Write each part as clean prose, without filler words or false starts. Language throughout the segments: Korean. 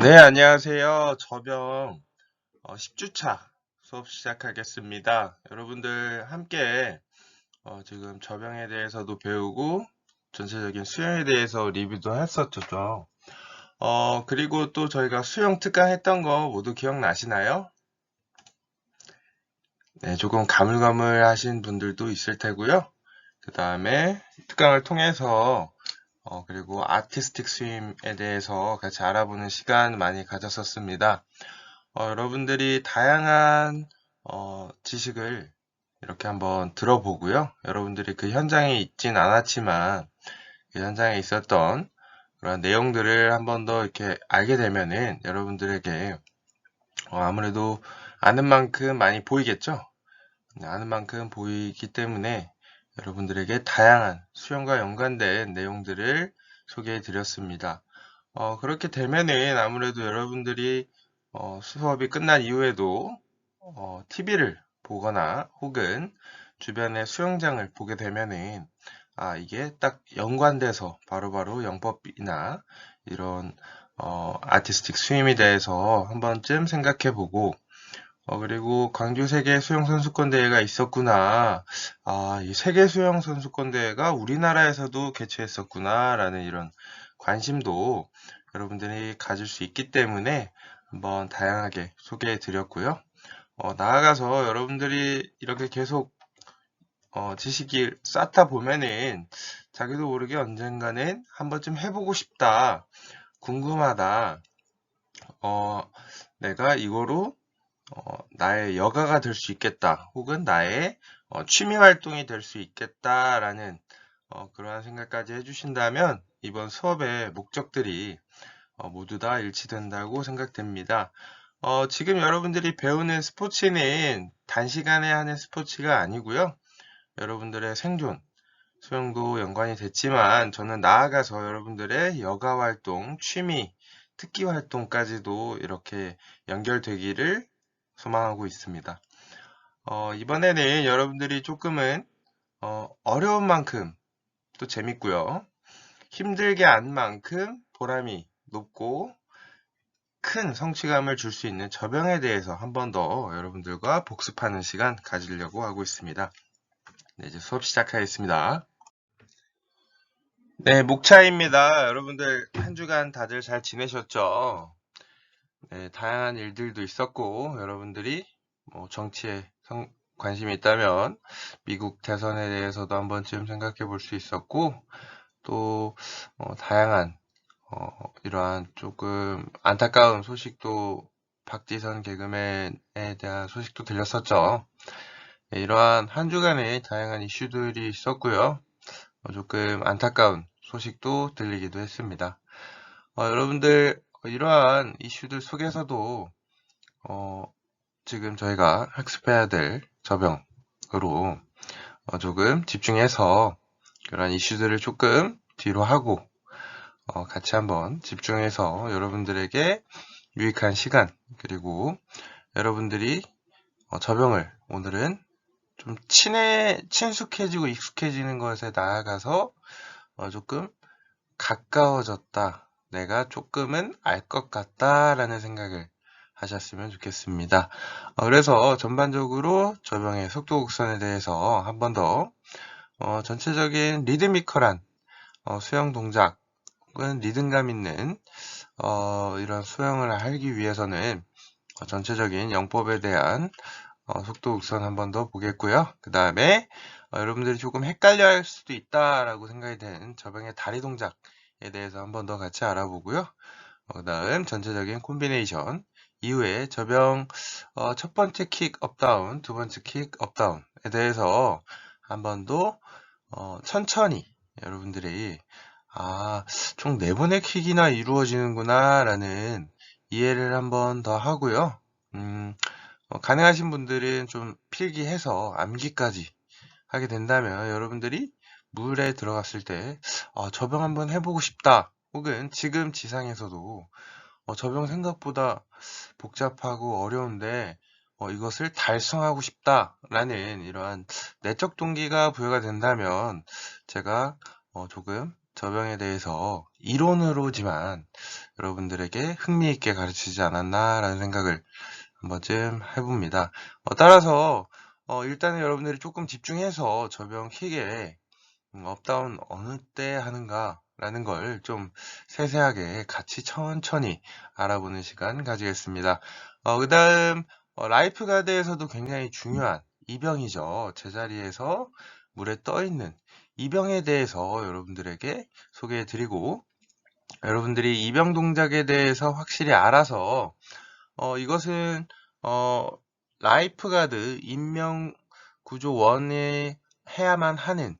네, 안녕하세요. 저병 10주차 수업 시작하겠습니다. 여러분들 함께 지금 저병에 대해서도 배우고 전체적인 수영에 대해서 리뷰도 했었죠. 그리고 또 저희가 수영 특강 했던 거 모두 기억나시나요? 네, 조금 가물가물하신 분들도 있을 테고요. 그 다음에 특강을 통해서 그리고 아티스틱 스윙에 대해서 같이 알아보는 시간 많이 가졌었습니다. 여러분들이 다양한 지식을 이렇게 한번 들어보고요. 여러분들이 그 현장에 있진 않았지만 그 현장에 있었던 그런 내용들을 한번 더 이렇게 알게 되면은 여러분들에게 아무래도 아는 만큼 많이 보이겠죠? 네, 아는 만큼 보이기 때문에 여러분들에게 다양한 수영과 연관된 내용들을 소개해 드렸습니다. 그렇게 되면은 아무래도 여러분들이 수업이 끝난 이후에도 TV를 보거나 혹은 주변의 수영장을 보게 되면은 이게 딱 연관돼서 바로바로 영법이나 이런 아티스틱 스윙에 대해서 한 번쯤 생각해 보고 그리고 광주 세계 수영 선수권 대회가 있었구나. 이 세계 수영 선수권 대회가 우리나라에서도 개최했었구나라는 이런 관심도 여러분들이 가질 수 있기 때문에 한번 다양하게 소개해 드렸고요. 나아가서 여러분들이 이렇게 계속 지식이 쌓다 보면은 자기도 모르게 언젠가는 한 번쯤 해보고 싶다, 궁금하다, 어, 내가 이거로 나의 여가가 될 수 있겠다, 혹은 나의 취미 활동이 될 수 있겠다라는 그러한 생각까지 해주신다면 이번 수업의 목적들이 모두 다 일치된다고 생각됩니다. 지금 여러분들이 배우는 스포츠는 단시간에 하는 스포츠가 아니고요. 여러분들의 생존, 수영도 연관이 됐지만 저는 나아가서 여러분들의 여가 활동, 취미, 특기 활동까지도 이렇게 연결되기를 소망하고 있습니다. 이번에는 여러분들이 조금은 어려운 만큼 또 재밌고요. 힘들게 한 만큼 보람이 높고 큰 성취감을 줄 수 있는 저병에 대해서 한 번 더 여러분들과 복습하는 시간 가지려고 하고 있습니다. 네, 이제 수업 시작하겠습니다. 네, 목차입니다. 여러분들 한 주간 다들 잘 지내셨죠? 네, 다양한 일들도 있었고 여러분들이 뭐 정치에 관심이 있다면 미국 대선에 대해서도 한 번쯤 생각해 볼 수 있었고 또 다양한 이러한 조금 안타까운 소식도 박지선 개그맨에 대한 소식도 들렸었죠. 네, 이러한 한 주간의 다양한 이슈들이 있었고요. 조금 안타까운 소식도 들리기도 했습니다. 여러분들 이러한 이슈들 속에서도 어, 지금 저희가 학습해야 될 저병으로 조금 집중해서 그런 이슈들을 조금 뒤로 하고 같이 한번 집중해서 여러분들에게 유익한 시간 그리고 여러분들이 저병을 오늘은 좀 친숙해지고 익숙해지는 것에 나아가서 조금 가까워졌다. 내가 조금은 알 것 같다라는 생각을 하셨으면 좋겠습니다. 그래서 전반적으로 저병의 속도 곡선에 대해서 한 번 더 전체적인 리드미컬한 수영 동작은 리듬감 있는 이런 수영을 하기 위해서는 전체적인 영법에 대한 속도 곡선 한 번 더 보겠고요. 그 다음에 여러분들이 조금 헷갈려 할 수도 있다라고 생각이 되는 저병의 다리 동작에 대해서 한 번 더 같이 알아보고요. 그 다음 전체적인 콤비네이션 이후에 저병 첫 번째 킥 업다운, 두 번째 킥 업다운에 대해서 한 번 더 천천히 여러분들이 총 4번의 킥이나 이루어지는구나 라는 이해를 한 번 더 하고요. 가능하신 분들은 좀 필기해서 암기까지 하게 된다면 여러분들이 물에 들어갔을 때 저병 한번 해보고 싶다. 혹은 지금 지상에서도 저병 생각보다 복잡하고 어려운데 이것을 달성하고 싶다라는 이러한 내적 동기가 부여가 된다면 제가 조금 저병에 대해서 이론으로지만 여러분들에게 흥미있게 가르치지 않았나라는 생각을 한 번쯤 해봅니다. 따라서 일단은 여러분들이 조금 집중해서 저병 킥에 업다운 어느 때 하는가 라는 걸 좀 세세하게 같이 천천히 알아보는 시간 가지겠습니다. 그 다음 라이프 가드에서도 굉장히 중요한 이병이죠. 제자리에서 물에 떠 있는 이병에 대해서 여러분들에게 소개해 드리고, 여러분들이 이병 동작에 대해서 확실히 알아서 이것은 라이프 가드 인명 구조 1에 해야만 하는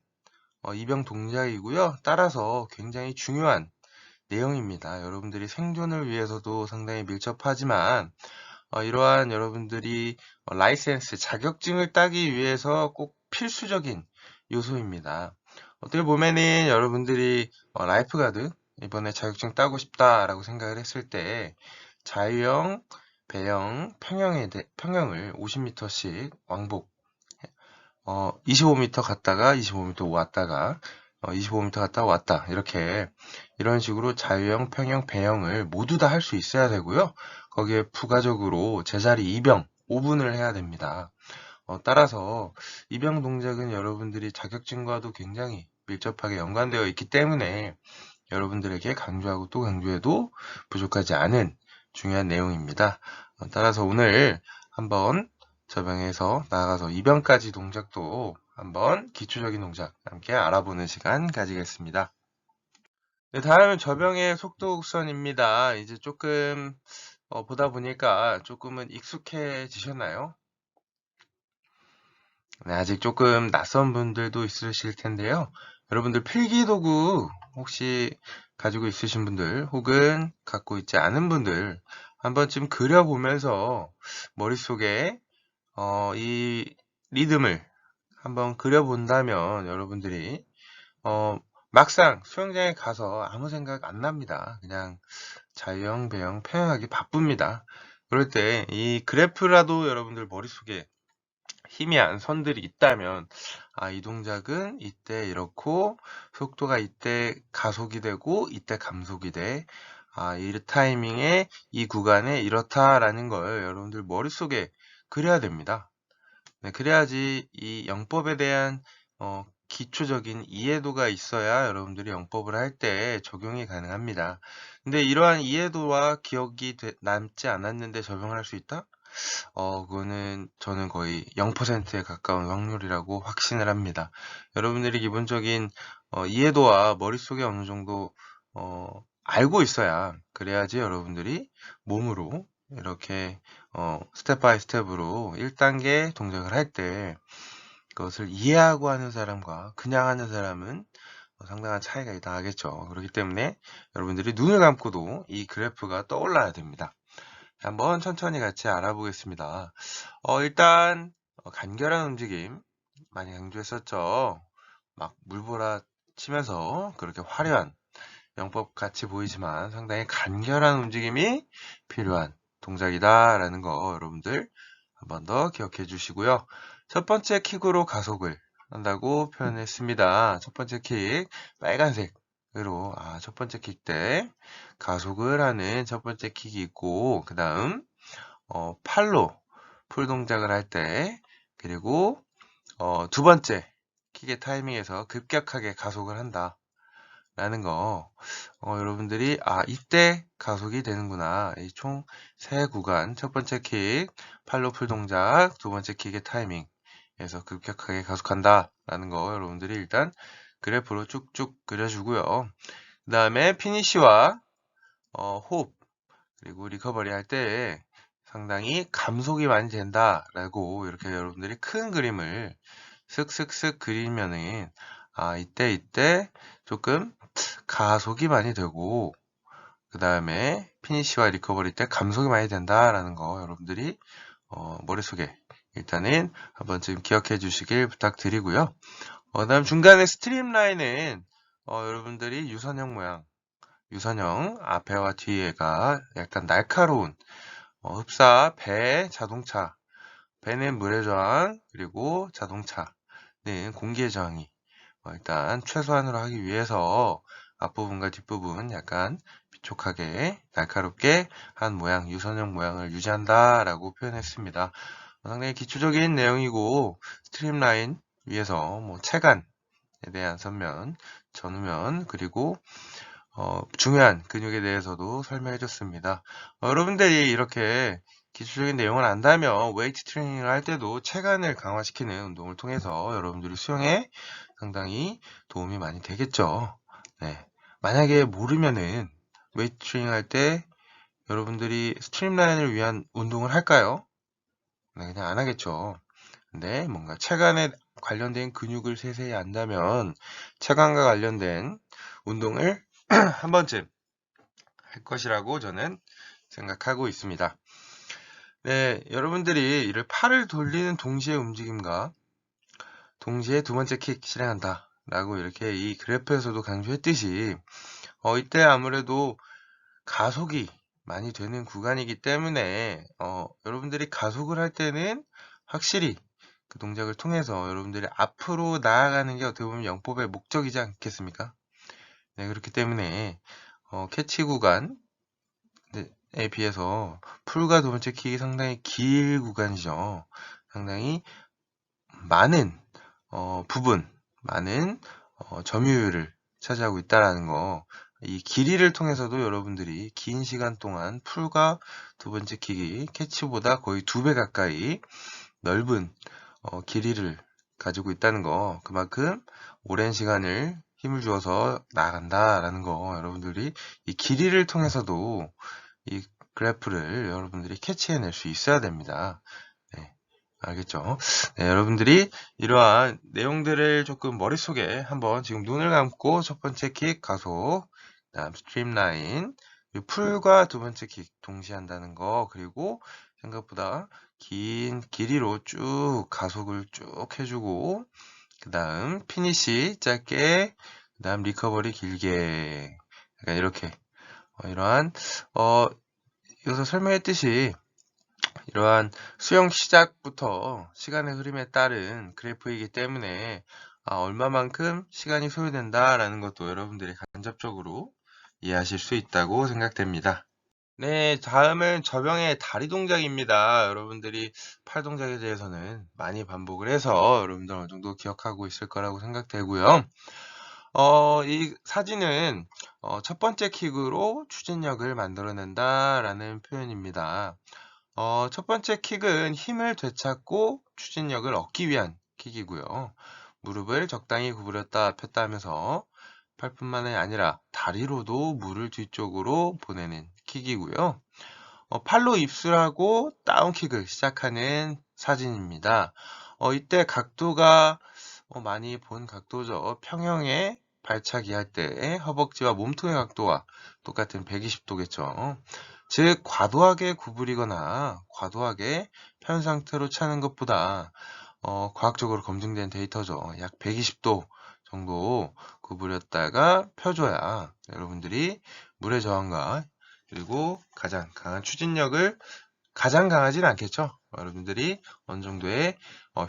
이병 동작이고요. 따라서 굉장히 중요한 내용입니다. 여러분들이 생존을 위해서도 상당히 밀접하지만 이러한 여러분들이 라이센스 자격증을 따기 위해서 꼭 필수적인 요소입니다. 어떻게 보면은 여러분들이 라이프가드 이번에 자격증 따고 싶다라고 생각을 했을 때 자유형, 배영, 평형을 50m씩 왕복 25m 갔다가 25m 왔다가 25m 갔다가 왔다, 이렇게 이런 식으로 자유형, 평형, 배영을 모두 다 할 수 있어야 되고요. 거기에 부가적으로 제자리 이병 5분을 해야 됩니다. 따라서 이병 동작은 여러분들이 자격증과도 굉장히 밀접하게 연관되어 있기 때문에 여러분들에게 강조하고 또 강조해도 부족하지 않은 중요한 내용입니다. 따라서 오늘 한번 저병에서 나아가서 이병까지 동작도 한번 기초적인 동작 함께 알아보는 시간 가지겠습니다. 네, 다음은 저병의 속도 곡선입니다. 이제 조금 보다 보니까 조금은 익숙해지셨나요? 네, 아직 조금 낯선 분들도 있으실 텐데요. 여러분들 필기도구 혹시 가지고 있으신 분들 혹은 갖고 있지 않은 분들 한 번쯤 그려보면서 머릿속에 이 리듬을 한번 그려본다면 여러분들이 막상 수영장에 가서 아무 생각 안 납니다. 그냥 자유형, 배영, 평형하기 바쁩니다. 그럴 때 이 그래프라도 여러분들 머릿속에 희미한 선들이 있다면 이 동작은 이때 이렇고 속도가 이때 가속이 되고 이때 감속이 돼. 이 타이밍에 이 구간에 이렇다라는 걸 여러분들 머릿속에 그려야 됩니다. 네, 그래야지 이 영법에 대한 기초적인 이해도가 있어야 여러분들이 영법을 할 때 적용이 가능합니다. 근데 이러한 이해도와 기억이 남지 않았는데 적용을 할 수 있다? 그거는 저는 거의 0%에 가까운 확률이라고 확신을 합니다. 여러분들이 기본적인 이해도와 머릿속에 어느 정도 알고 있어야, 그래야지 여러분들이 몸으로 이렇게 스텝 바이 스텝으로 1단계 동작을 할 때 그것을 이해하고 하는 사람과 그냥 하는 사람은 상당한 차이가 나겠죠. 그렇기 때문에 여러분들이 눈을 감고도 이 그래프가 떠올라야 됩니다. 한번 천천히 같이 알아보겠습니다. 일단 간결한 움직임 많이 강조했었죠. 막 물보라 치면서 그렇게 화려한 영법 같이 보이지만 상당히 간결한 움직임이 필요한 동작이다라는 거 여러분들 한 번 더 기억해 주시고요. 첫 번째 킥으로 가속을 한다고 표현했습니다. 첫 번째 킥 빨간색으로 첫 번째 킥 때 가속을 하는 첫 번째 킥이 있고, 그 다음 팔로 풀 동작을 할 때, 그리고 두 번째 킥의 타이밍에서 급격하게 가속을 한다 라는 거 여러분들이 이때 가속이 되는구나. 이 총 3구간, 첫 번째 킥 팔로 풀 동작, 두 번째 킥의 타이밍에서 급격하게 가속한다 라는 거 여러분들이 일단 그래프로 쭉쭉 그려주고요. 그 다음에 피니쉬와 호흡 그리고 리커버리 할 때 상당히 감속이 많이 된다라고 이렇게 여러분들이 큰 그림을 슥슥슥 그리면은 이때 조금 가속이 많이 되고, 그 다음에 피니쉬와 리커버리 때 감속이 많이 된다라는 거 여러분들이 머릿속에 일단은 한 번쯤 기억해 주시길 부탁드리고요. 그 다음 중간에 스트림라인은 여러분들이 유선형 모양, 유선형 앞에와 뒤에가 약간 날카로운 흡사, 배, 자동차, 배는 물의 저항, 그리고 자동차는 공기의 저항이 일단 최소한으로 하기 위해서 앞부분과 뒷부분 약간 비촉하게 날카롭게 한 모양, 유선형 모양을 유지한다라고 표현했습니다. 상당히 기초적인 내용이고 스트림라인 위에서 뭐 체간에 대한 선면, 전후면 그리고 중요한 근육에 대해서도 설명해 줬습니다. 여러분들이 이렇게 기초적인 내용을 안다면 웨이트 트레이닝을 할 때도 체간을 강화시키는 운동을 통해서 여러분들이 수영에 상당히 도움이 많이 되겠죠. 네. 만약에 모르면은 웨이트 트레이닝 할 때 여러분들이 스트림라인을 위한 운동을 할까요? 네, 그냥 안 하겠죠. 근데 뭔가 체간에 관련된 근육을 세세히 안다면 체간과 관련된 운동을 한 번쯤 할 것이라고 저는 생각하고 있습니다. 네, 여러분들이 이를 팔을 돌리는 동시에 움직임과 동시에 두 번째 킥 실행한다 라고 이렇게 이 그래프에서도 강조했듯이 이때 아무래도 가속이 많이 되는 구간이기 때문에 여러분들이 가속을 할 때는 확실히 그 동작을 통해서 여러분들이 앞으로 나아가는 게 어떻게 보면 영법의 목적이지 않겠습니까? 네, 그렇기 때문에 캐치 구간에 비해서 풀과 두 번째 킥이 상당히 길 구간이죠. 상당히 많은 부분, 많은 점유율을 차지하고 있다라는 거. 이 길이를 통해서도 여러분들이 긴 시간 동안 풀과 두 번째 킥이 캐치보다 거의 2배 가까이 넓은 길이를 가지고 있다는 거. 그만큼 오랜 시간을 힘을 주어서 나아간다라는 거. 여러분들이 이 길이를 통해서도 이 그래프를 여러분들이 캐치해낼 수 있어야 됩니다. 네, 알겠죠? 네, 여러분들이 이러한 내용들을 조금 머릿속에 한번 지금 눈을 감고 첫 번째 킥 가속, 다음 스트림라인, 풀과 두 번째 킥 동시에 한다는 거, 그리고 생각보다 긴 길이로 쭉 가속을 쭉 해주고, 그 다음 피니시 짧게, 그 다음 리커버리 길게, 약간 이렇게 이러한 여기서 설명했듯이 이러한 수영 시작부터 시간의 흐름에 따른 그래프이기 때문에 얼마만큼 시간이 소요된다라는 것도 여러분들이 간접적으로 이해하실 수 있다고 생각됩니다. 네, 다음은 저병의 다리 동작입니다. 여러분들이 팔 동작에 대해서는 많이 반복을 해서 여러분들 어느 정도 기억하고 있을 거라고 생각되고요. 이 사진은 첫 번째 킥으로 추진력을 만들어낸다라는 표현입니다. 첫 번째 킥은 힘을 되찾고 추진력을 얻기 위한 킥이고요. 무릎을 적당히 구부렸다 폈다 하면서 팔뿐만이 아니라 다리로도 물을 뒤쪽으로 보내는 킥이고요. 팔로 입술하고 다운킥을 시작하는 사진입니다. 이때 각도가 많이 본 각도죠. 평형에 발차기 할 때 허벅지와 몸통의 각도와 똑같은 120도겠죠. 즉 과도하게 구부리거나 과도하게 편 상태로 차는 것보다 과학적으로 검증된 데이터죠. 약 120도 정도 구부렸다가 펴줘야 여러분들이 물의 저항과 그리고 가장 강한 추진력을 가장 강하진 않겠죠. 여러분들이 어느 정도의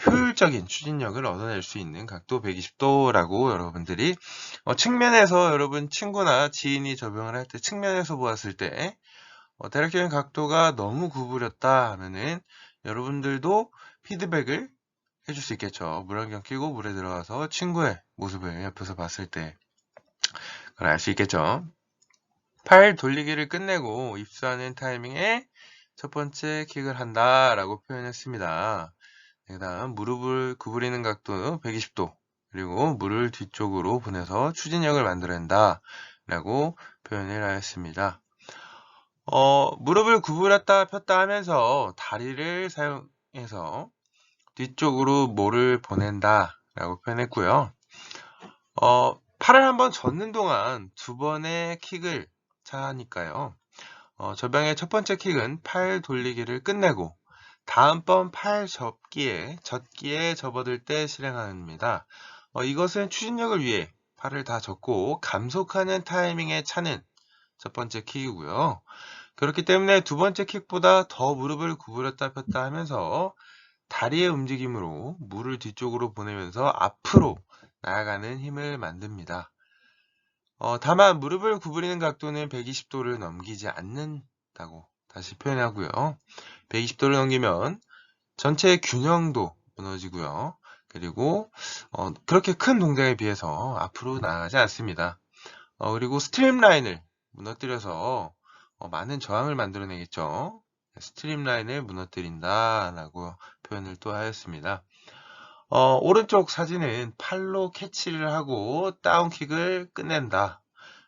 효율적인 추진력을 얻어낼 수 있는 각도 120도라고 여러분들이 측면에서 여러분 친구나 지인이 접용을 할 때 측면에서 보았을 때 대략적인 각도가 너무 구부렸다 하면은 여러분들도 피드백을 해줄 수 있겠죠. 물안경 끼고 물에 들어가서 친구의 모습을 옆에서 봤을 때 그걸 알 수 있겠죠. 팔 돌리기를 끝내고 입수하는 타이밍에 첫 번째 킥을 한다라고 표현했습니다. 그 다음 무릎을 구부리는 각도 120도 그리고 물을 뒤쪽으로 보내서 추진력을 만들어낸다 라고 표현을 하였습니다. 무릎을 구부렸다 폈다 하면서 다리를 사용해서 뒤쪽으로 물을 보낸다 라고 표현했고요. 팔을 한번 젓는 동안 두 번의 킥을 차니까요. 저병의 첫 번째 킥은 팔 돌리기를 끝내고 다음번 팔 젓기에 접어들 때 실행합니다. 이것은 추진력을 위해 팔을 다 젓고 감속하는 타이밍에 차는 첫 번째 킥이고요. 그렇기 때문에 두 번째 킥보다 더 무릎을 구부렸다 폈다 하면서 다리의 움직임으로 물을 뒤쪽으로 보내면서 앞으로 나아가는 힘을 만듭니다. 다만 무릎을 구부리는 각도는 120도를 넘기지 않는다고 다시 표현하고요. 120도를 넘기면 전체 균형도 무너지고요. 그리고 그렇게 큰 동작에 비해서 앞으로 나가지 않습니다. 그리고 스트림라인을 무너뜨려서 많은 저항을 만들어내겠죠. 스트림라인을 무너뜨린다 라고 표현을 또 하였습니다. 오른쪽 사진은 팔로 캐치를 하고 다운킥을 끝낸다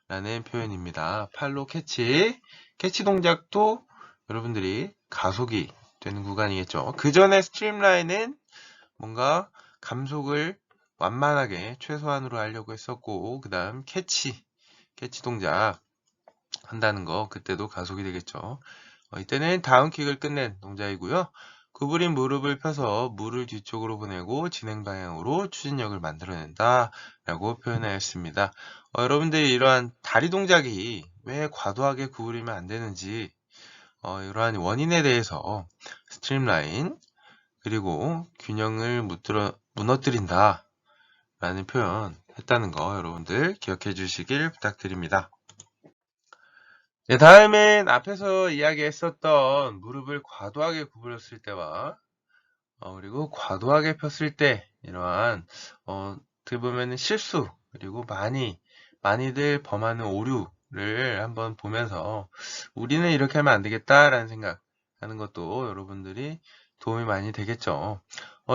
라는 표현입니다. 팔로 캐치 동작도 여러분들이 가속이 되는 구간이겠죠. 그 전에 스트림라인은 뭔가 감속을 완만하게 최소한으로 하려고 했었고, 그 다음 캐치 동작 한다는 거, 그때도 가속이 되겠죠. 이때는 다운킥을 끝낸 동작이고요. 구부린 무릎을 펴서 물을 뒤쪽으로 보내고 진행 방향으로 추진력을 만들어낸다 라고 표현하였습니다. 여러분들이 이러한 다리 동작이 왜 과도하게 구부리면 안 되는지, 이러한 원인에 대해서 스트림라인 그리고 균형을 무너뜨린다 라는 표현 했다는 거 여러분들 기억해 주시길 부탁드립니다. 네, 다음엔 앞에서 이야기했었던 무릎을 과도하게 구부렸을 때와 그리고 과도하게 폈을 때 이러한 어떻게 보면 실수 그리고 많이들 범하는 오류를 한번 보면서 우리는 이렇게 하면 안 되겠다라는 생각하는 것도 여러분들이 도움이 많이 되겠죠.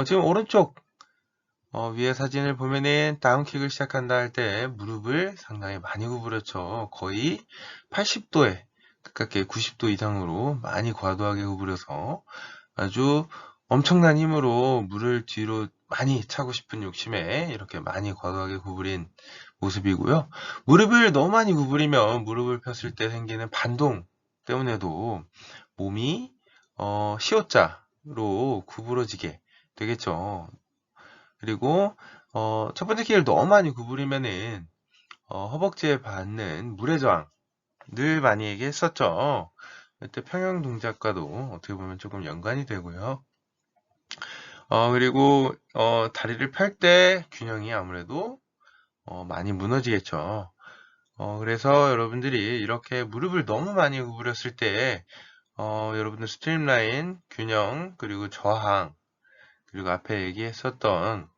지금 오른쪽 위에 사진을 보면은 다운킥을 시작한다 할 때 무릎을 상당히 많이 구부렸죠. 거의 80도에 가깝게 90도 이상으로 많이 과도하게 구부려서 아주 엄청난 힘으로 물을 뒤로 많이 차고 싶은 욕심에 이렇게 많이 과도하게 구부린 모습이고요. 무릎을 너무 많이 구부리면 무릎을 폈을 때 생기는 반동 때문에도 몸이 C자로 구부러지게 되겠죠. 그리고 첫 번째 키를 너무 많이 구부리면은 허벅지에 받는 물의 저항 늘 많이 얘기했었죠. 그때 평형 동작과도 어떻게 보면 조금 연관이 되고요. 그리고 다리를 펼 때 균형이 아무래도 많이 무너지겠죠. 그래서 여러분들이 이렇게 무릎을 너무 많이 구부렸을 때 여러분들 스트림라인, 균형, 그리고 저항, 그리고 앞에 얘기했었던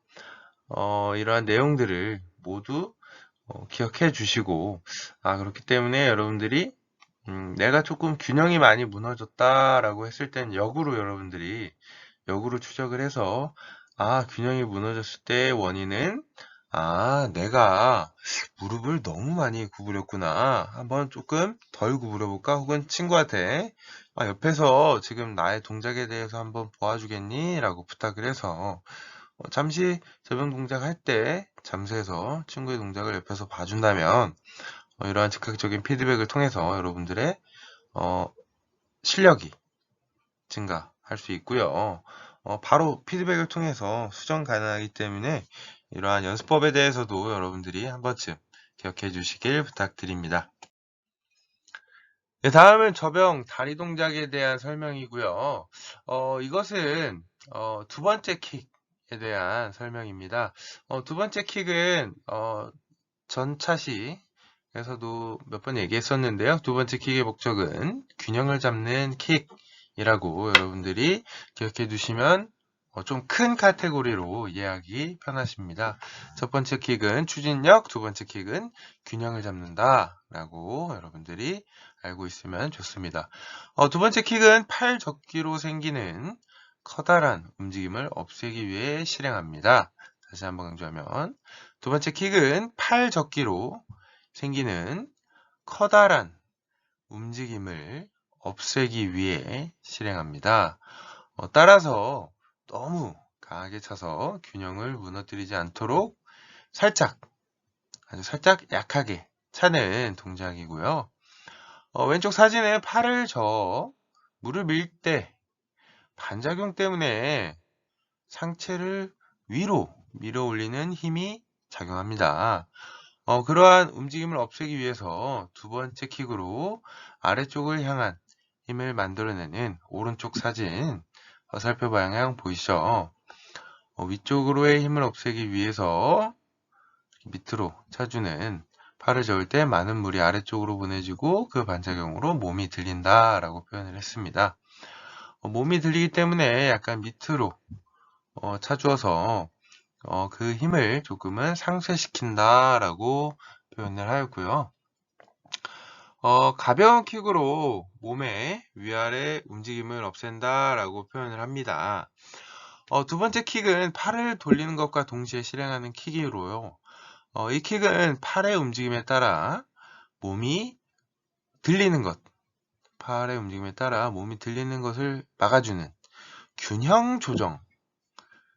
이러한 내용들을 모두 기억해 주시고, 그렇기 때문에 여러분들이 내가 조금 균형이 많이 무너졌다라고 했을 땐 여러분들이 역으로 추적을 해서 균형이 무너졌을 때 원인은 내가 무릎을 너무 많이 구부렸구나. 한번 조금 덜 구부려 볼까? 혹은 친구한테 옆에서 지금 나의 동작에 대해서 한번 보아주겠니? 라고 부탁을 해서 잠시 접영 동작 할 때 잠수해서 친구의 동작을 옆에서 봐준다면 이러한 즉각적인 피드백을 통해서 여러분들의 실력이 증가할 수 있고요. 바로 피드백을 통해서 수정 가능하기 때문에 이러한 연습법에 대해서도 여러분들이 한 번쯤 기억해 주시길 부탁드립니다. 네, 다음은 접영 다리 동작에 대한 설명이고요. 이것은 두 번째 킥에 대한 설명입니다. 두 번째 킥은 전 차시에서도 몇 번 얘기했었는데요. 두 번째 킥의 목적은 균형을 잡는 킥이라고 여러분들이 기억해 두시면 좀 큰 카테고리로 이해하기 편하십니다. 첫 번째 킥은 추진력, 두 번째 킥은 균형을 잡는다 라고 여러분들이 알고 있으면 좋습니다. 두 번째 킥은 팔 접기로 생기는 커다란 움직임을 없애기 위해 실행합니다. 다시 한번 강조하면 두 번째 킥은 팔 접기로 생기는 커다란 움직임을 없애기 위해 실행합니다. 따라서 너무 강하게 차서 균형을 무너뜨리지 않도록 아주 살짝 약하게 차는 동작이고요. 왼쪽 사진에 팔을 저어 물을 밀 때 반작용 때문에 상체를 위로 밀어 올리는 힘이 작용합니다. 그러한 움직임을 없애기 위해서 두 번째 킥으로 아래쪽을 향한 힘을 만들어내는 오른쪽 사진 화살표 방향 보이시죠? 위쪽으로의 힘을 없애기 위해서 밑으로 차주는 팔을 저을 때 많은 물이 아래쪽으로 보내지고 그 반작용으로 몸이 들린다 라고 표현을 했습니다. 몸이 들리기 때문에 약간 밑으로 차주어서 그 힘을 조금은 상쇄시킨다 라고 표현을 하였고요. 가벼운 킥으로 몸의 위아래 움직임을 없앤다 라고 표현을 합니다. 두 번째 킥은 팔을 돌리는 것과 동시에 실행하는 킥이로요. 이 킥은 팔의 움직임에 따라 몸이 들리는 것, 팔의 움직임에 따라 몸이 들리는 것을 막아주는 균형 조정.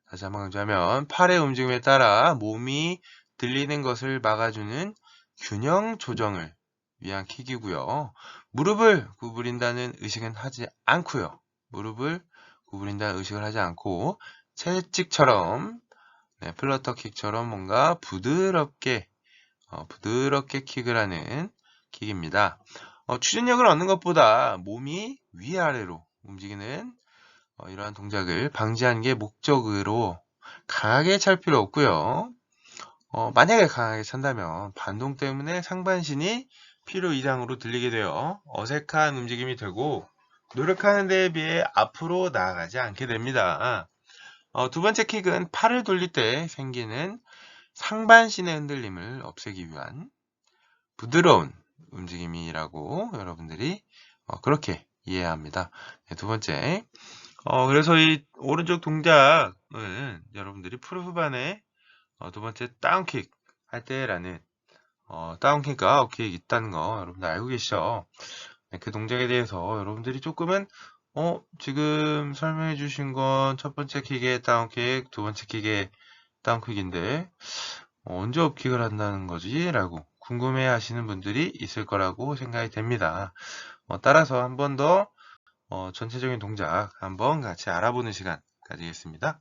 다시 한번 강조하면 팔의 움직임에 따라 몸이 들리는 것을 막아주는 균형 조정을 위한 킥이고요. 무릎을 구부린다는 의식은 하지 않고요. 무릎을 구부린다는 의식을 하지 않고 채찍처럼 플러터 킥처럼 뭔가 부드럽게 킥을 하는 킥입니다. 추진력을 얻는 것보다 몸이 위아래로 움직이는 이러한 동작을 방지하는 게 목적으로 강하게 찰 필요 없고요. 만약에 강하게 찬다면 반동 때문에 상반신이 필요 이상으로 들리게 되어 어색한 움직임이 되고 노력하는 데에 비해 앞으로 나아가지 않게 됩니다. 두 번째 킥은 팔을 돌릴 때 생기는 상반신의 흔들림을 없애기 위한 부드러운 움직임이라고 여러분들이 그렇게 이해해야 합니다. 두 번째, 그래서 이 오른쪽 동작은 여러분들이 풀 후반에 두 번째 다운킥 할 때라는 다운킥과 업킥이 있다는 거 여러분들 알고 계시죠? 그 동작에 대해서 여러분들이 조금은 지금 설명해 주신 건 첫 번째 킥의 다운킥, 두 번째 킥의 다운킥인데 언제 업킥을 한다는 거지? 라고 궁금해 하시는 분들이 있을 거라고 생각이 됩니다. 따라서 한 번 더 전체적인 동작 한번 같이 알아보는 시간 가지겠습니다.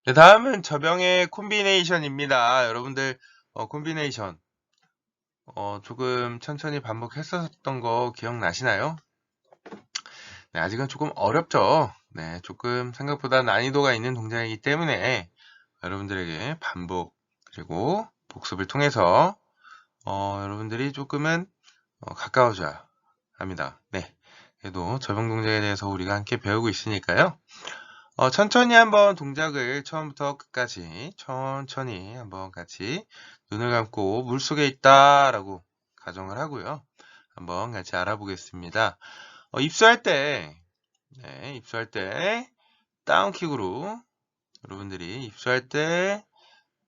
네, 다음은 저병의 콤비네이션입니다. 여러분들 콤비네이션 조금 천천히 반복했었던 거 기억나시나요? 네, 아직은 조금 어렵죠. 네, 조금 생각보다 난이도가 있는 동작이기 때문에 여러분들에게 반복 그리고 복습을 통해서 여러분들이 조금은 가까워져야 합니다. 네, 그래도 저병 동작에 대해서 우리가 함께 배우고 있으니까요. 천천히 한번 동작을 처음부터 끝까지 천천히 한번 같이 눈을 감고 물속에 있다라고 가정을 하고요. 한번 같이 알아보겠습니다. 입수할 때 다운킥으로 여러분들이 입수할 때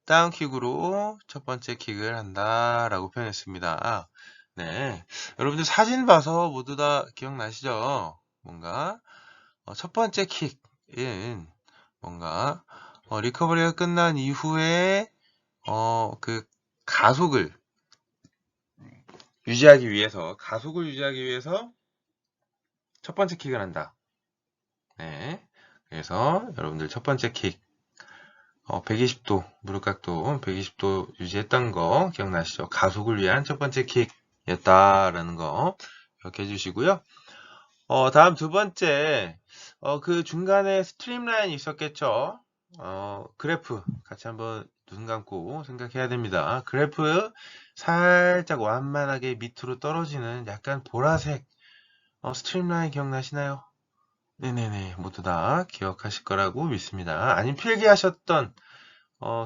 다운킥으로 첫 번째 킥을 한다라고 표현했습니다. 네, 여러분들 사진 봐서 모두 다 기억나시죠? 뭔가 첫 번째 킥은 뭔가 리커버리가 끝난 이후에 그 가속을 유지하기 위해서 첫 번째 킥을 한다. 네, 그래서 여러분들 첫 번째 킥 120도 무릎각도 120도 유지했던 거 기억나시죠? 가속을 위한 첫 번째 킥이었다라는 거 기억해 주시고요. 다음 두 번째 그 중간에 스트림라인이 있었겠죠? 그래프 같이 한번 눈 감고 생각해야 됩니다. 그래프 살짝 완만하게 밑으로 떨어지는 약간 보라색 스트림라인 기억나시나요? 네네네, 모두 다 기억하실 거라고 믿습니다. 아니면 필기하셨던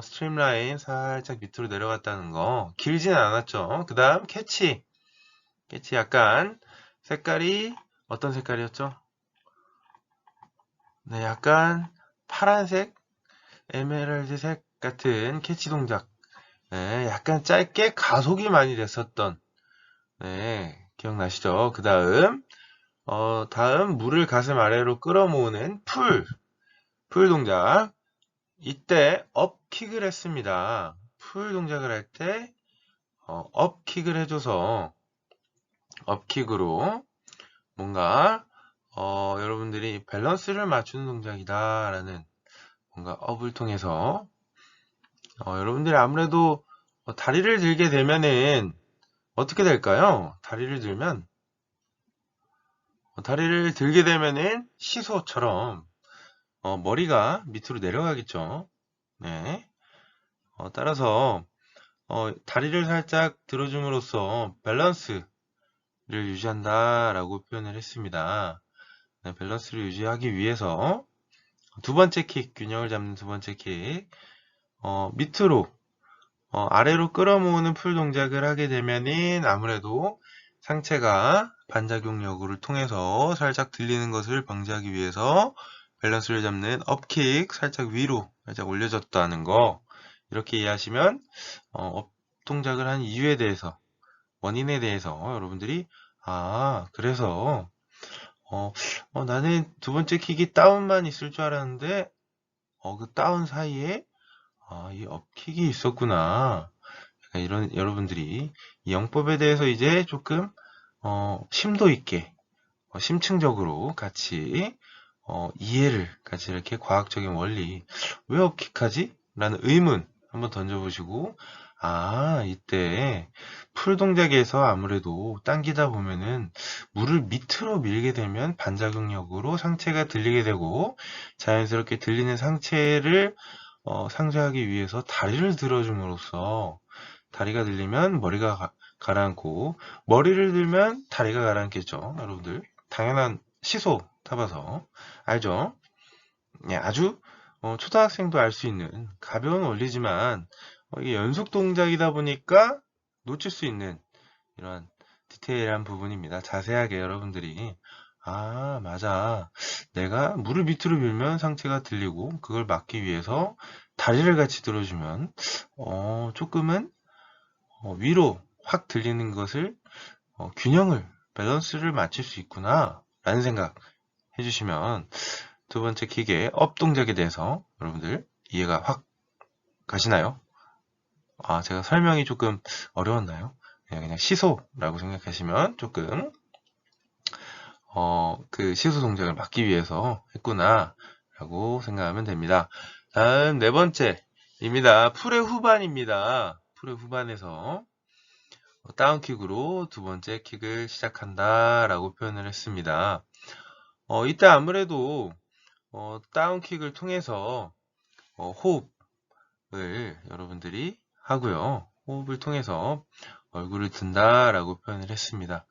스트림라인 살짝 밑으로 내려갔다는 거 길지는 않았죠. 그 다음 캐치 약간 색깔이 어떤 색깔이었죠? 네, 약간 파란색 에메랄드색 같은 캐치 동작. 네, 약간 짧게 가속이 많이 됐었던 네, 기억나시죠? 그 다음 다음 물을 가슴 아래로 끌어모으는 풀 동작. 이때 업킥을 했습니다. 풀 동작을 할 때 업킥을 해줘서 업킥으로 뭔가 여러분들이 밸런스를 맞추는 동작이다 라는 뭔가 업을 통해서 여러분들이 아무래도 다리를 들게 되면은 어떻게 될까요? 다리를 들게 되면은 시소처럼 머리가 밑으로 내려가겠죠. 네. 따라서 다리를 살짝 들어줌으로써 밸런스를 유지한다라고 표현을 했습니다. 네, 밸런스를 유지하기 위해서 두 번째 킥, 균형을 잡는 두 번째 킥, 밑으로, 아래로 끌어모으는 풀 동작을 하게 되면은 아무래도 상체가 반작용력을 통해서 살짝 들리는 것을 방지하기 위해서 밸런스를 잡는 업킥, 살짝 위로 살짝 올려졌다는 거, 이렇게 이해하시면 업 동작을 한 이유에 대해서, 원인에 대해서 여러분들이 그래서 나는 두 번째 킥이 다운만 있을 줄 알았는데 그 다운 사이에 이 업킥이 있었구나. 약간 이런 여러분들이 이 영법에 대해서 이제 조금 심도 있게 심층적으로 같이 이해를 같이 이렇게 과학적인 원리 왜 업킥하지? 라는 의문 한번 던져보시고 이때 풀 동작에서 아무래도 당기다 보면은 물을 밑으로 밀게 되면 반작용력으로 상체가 들리게 되고 자연스럽게 들리는 상체를 상쇄하기 위해서 다리를 들어줌으로써 다리가 들리면 머리가 가라앉고 머리를 들면 다리가 가라앉겠죠. 여러분들 당연한 시소 타봐서 알죠? 예, 아주 초등학생도 알 수 있는 가벼운 원리지만 이게 연속 동작이다 보니까 놓칠 수 있는 이러한 디테일한 부분입니다. 자세하게 여러분들이 맞아. 내가 물을 밑으로 밀면 상체가 들리고 그걸 막기 위해서 다리를 같이 들어주면 조금은 위로 확 들리는 것을 균형을 밸런스를 맞출 수 있구나 라는 생각 해주시면 두 번째 킥의 업 동작에 대해서 여러분들 이해가 확 가시나요? 제가 설명이 조금 어려웠나요? 그냥 시소라고 생각하시면 조금 그 시소 동작을 막기 위해서 했구나 라고 생각하면 됩니다. 다음 네 번째입니다. 풀의 후반입니다. 풀의 후반에서 다운킥으로 두 번째 킥을 시작한다 라고 표현을 했습니다. 이때 아무래도 다운킥을 통해서 호흡을 여러분들이 하고요. 호흡을 통해서 얼굴을 든다 라고 표현을 했습니다.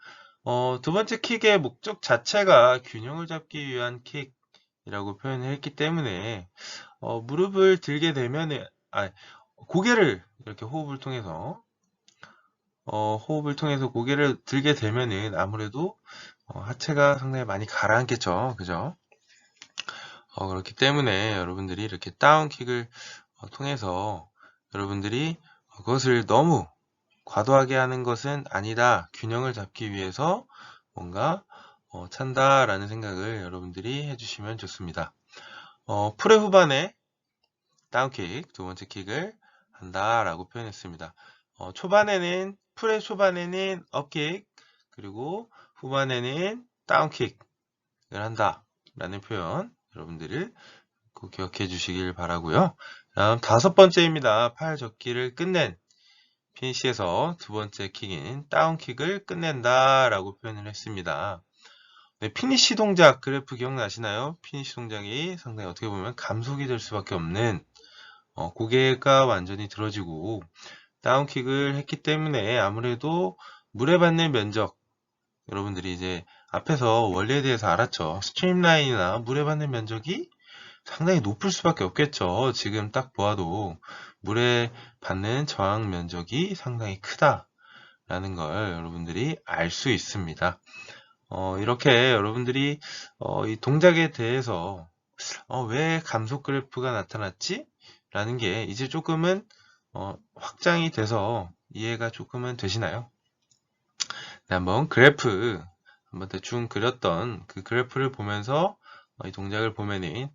두 번째 킥의 목적 자체가 균형을 잡기 위한 킥이라고 표현을 했기 때문에 무릎을 들게 되면은 고개를 이렇게 호흡을 통해서 고개를 들게 되면은 아무래도 하체가 상당히 많이 가라앉겠죠. 그죠? 그렇기 때문에 여러분들이 이렇게 다운킥을 통해서 여러분들이 그것을 너무 과도하게 하는 것은 아니다. 균형을 잡기 위해서 뭔가 찬다라는 생각을 여러분들이 해주시면 좋습니다. 풀의 후반에 다운킥, 두 번째 킥을 한다라고 표현했습니다. 풀의 초반에는 업킥, 그리고 후반에는 다운킥을 한다라는 표현 여러분들을 꼭 기억해 주시길 바라고요. 다음 다섯 번째입니다. 팔 접기를 끝낸 피니시에서 두 번째 킥인 다운킥을 끝낸다 라고 표현을 했습니다. 네, 피니시 동작 그래프 기억나시나요? 피니시 동작이 상당히 어떻게 보면 감속이 될 수밖에 없는 고개가 완전히 들어지고 다운킥을 했기 때문에 아무래도 물에 받는 면적 여러분들이 이제 앞에서 원리에 대해서 알았죠. 스트림라인이나 물에 받는 면적이 상당히 높을 수밖에 없겠죠. 지금 딱 보아도 물에 받는 저항 면적이 상당히 크다라는 걸 여러분들이 알 수 있습니다. 이렇게 여러분들이 이 동작에 대해서 왜 감속 그래프가 나타났지? 라는 게 이제 조금은 확장이 돼서 이해가 조금은 되시나요? 네, 한번 그래프 한번 대충 그렸던 그 그래프를 보면서 이 동작을 보면은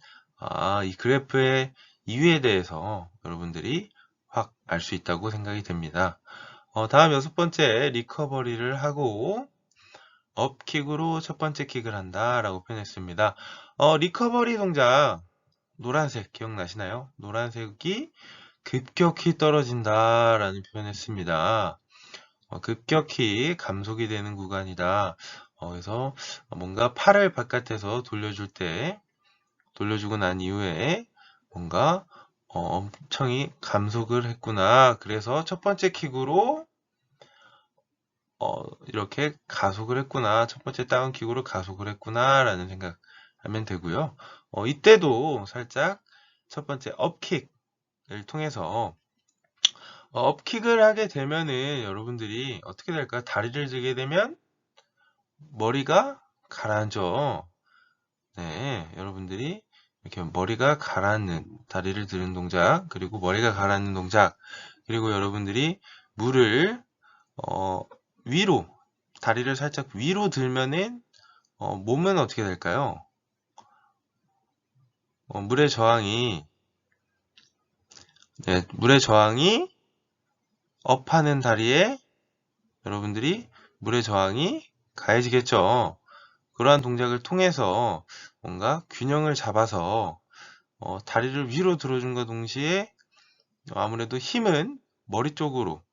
이 그래프의 이유에 대해서 여러분들이 확 알 수 있다고 생각이 됩니다. 다음 여섯 번째 리커버리를 하고 업킥으로 첫 번째 킥을 한다 라고 표현했습니다. 리커버리 동작 노란색 기억나시나요? 노란색이 급격히 떨어진다 라는 표현했습니다. 급격히 감속이 되는 구간이다. 그래서 뭔가 팔을 바깥에서 돌려주고 난 이후에 뭔가 엄청이 감속을 했구나. 그래서 첫 번째 킥으로 이렇게 가속을 했구나. 첫 번째 다운킥으로 가속을 했구나. 라는 생각하면 되고요. 이때도 살짝 첫 번째 업킥을 통해서 업킥을 하게 되면은 여러분들이 어떻게 될까요? 다리를 들게 되면 머리가 가라앉죠. 네, 여러분들이 이렇게 머리가 가라앉는, 다리를 드는 동작, 그리고 머리가 가라앉는 동작, 그리고 여러분들이 물을 위로, 다리를 살짝 위로 들면은 몸은 어떻게 될까요? 물의 저항이, 네, 물의 저항이 업하는 다리에 여러분들이 물의 저항이 가해지겠죠. 그러한 동작을 통해서 뭔가 균형을 잡아서 다리를 위로 들어준과 동시에 아무래도 힘은 머리 쪽으로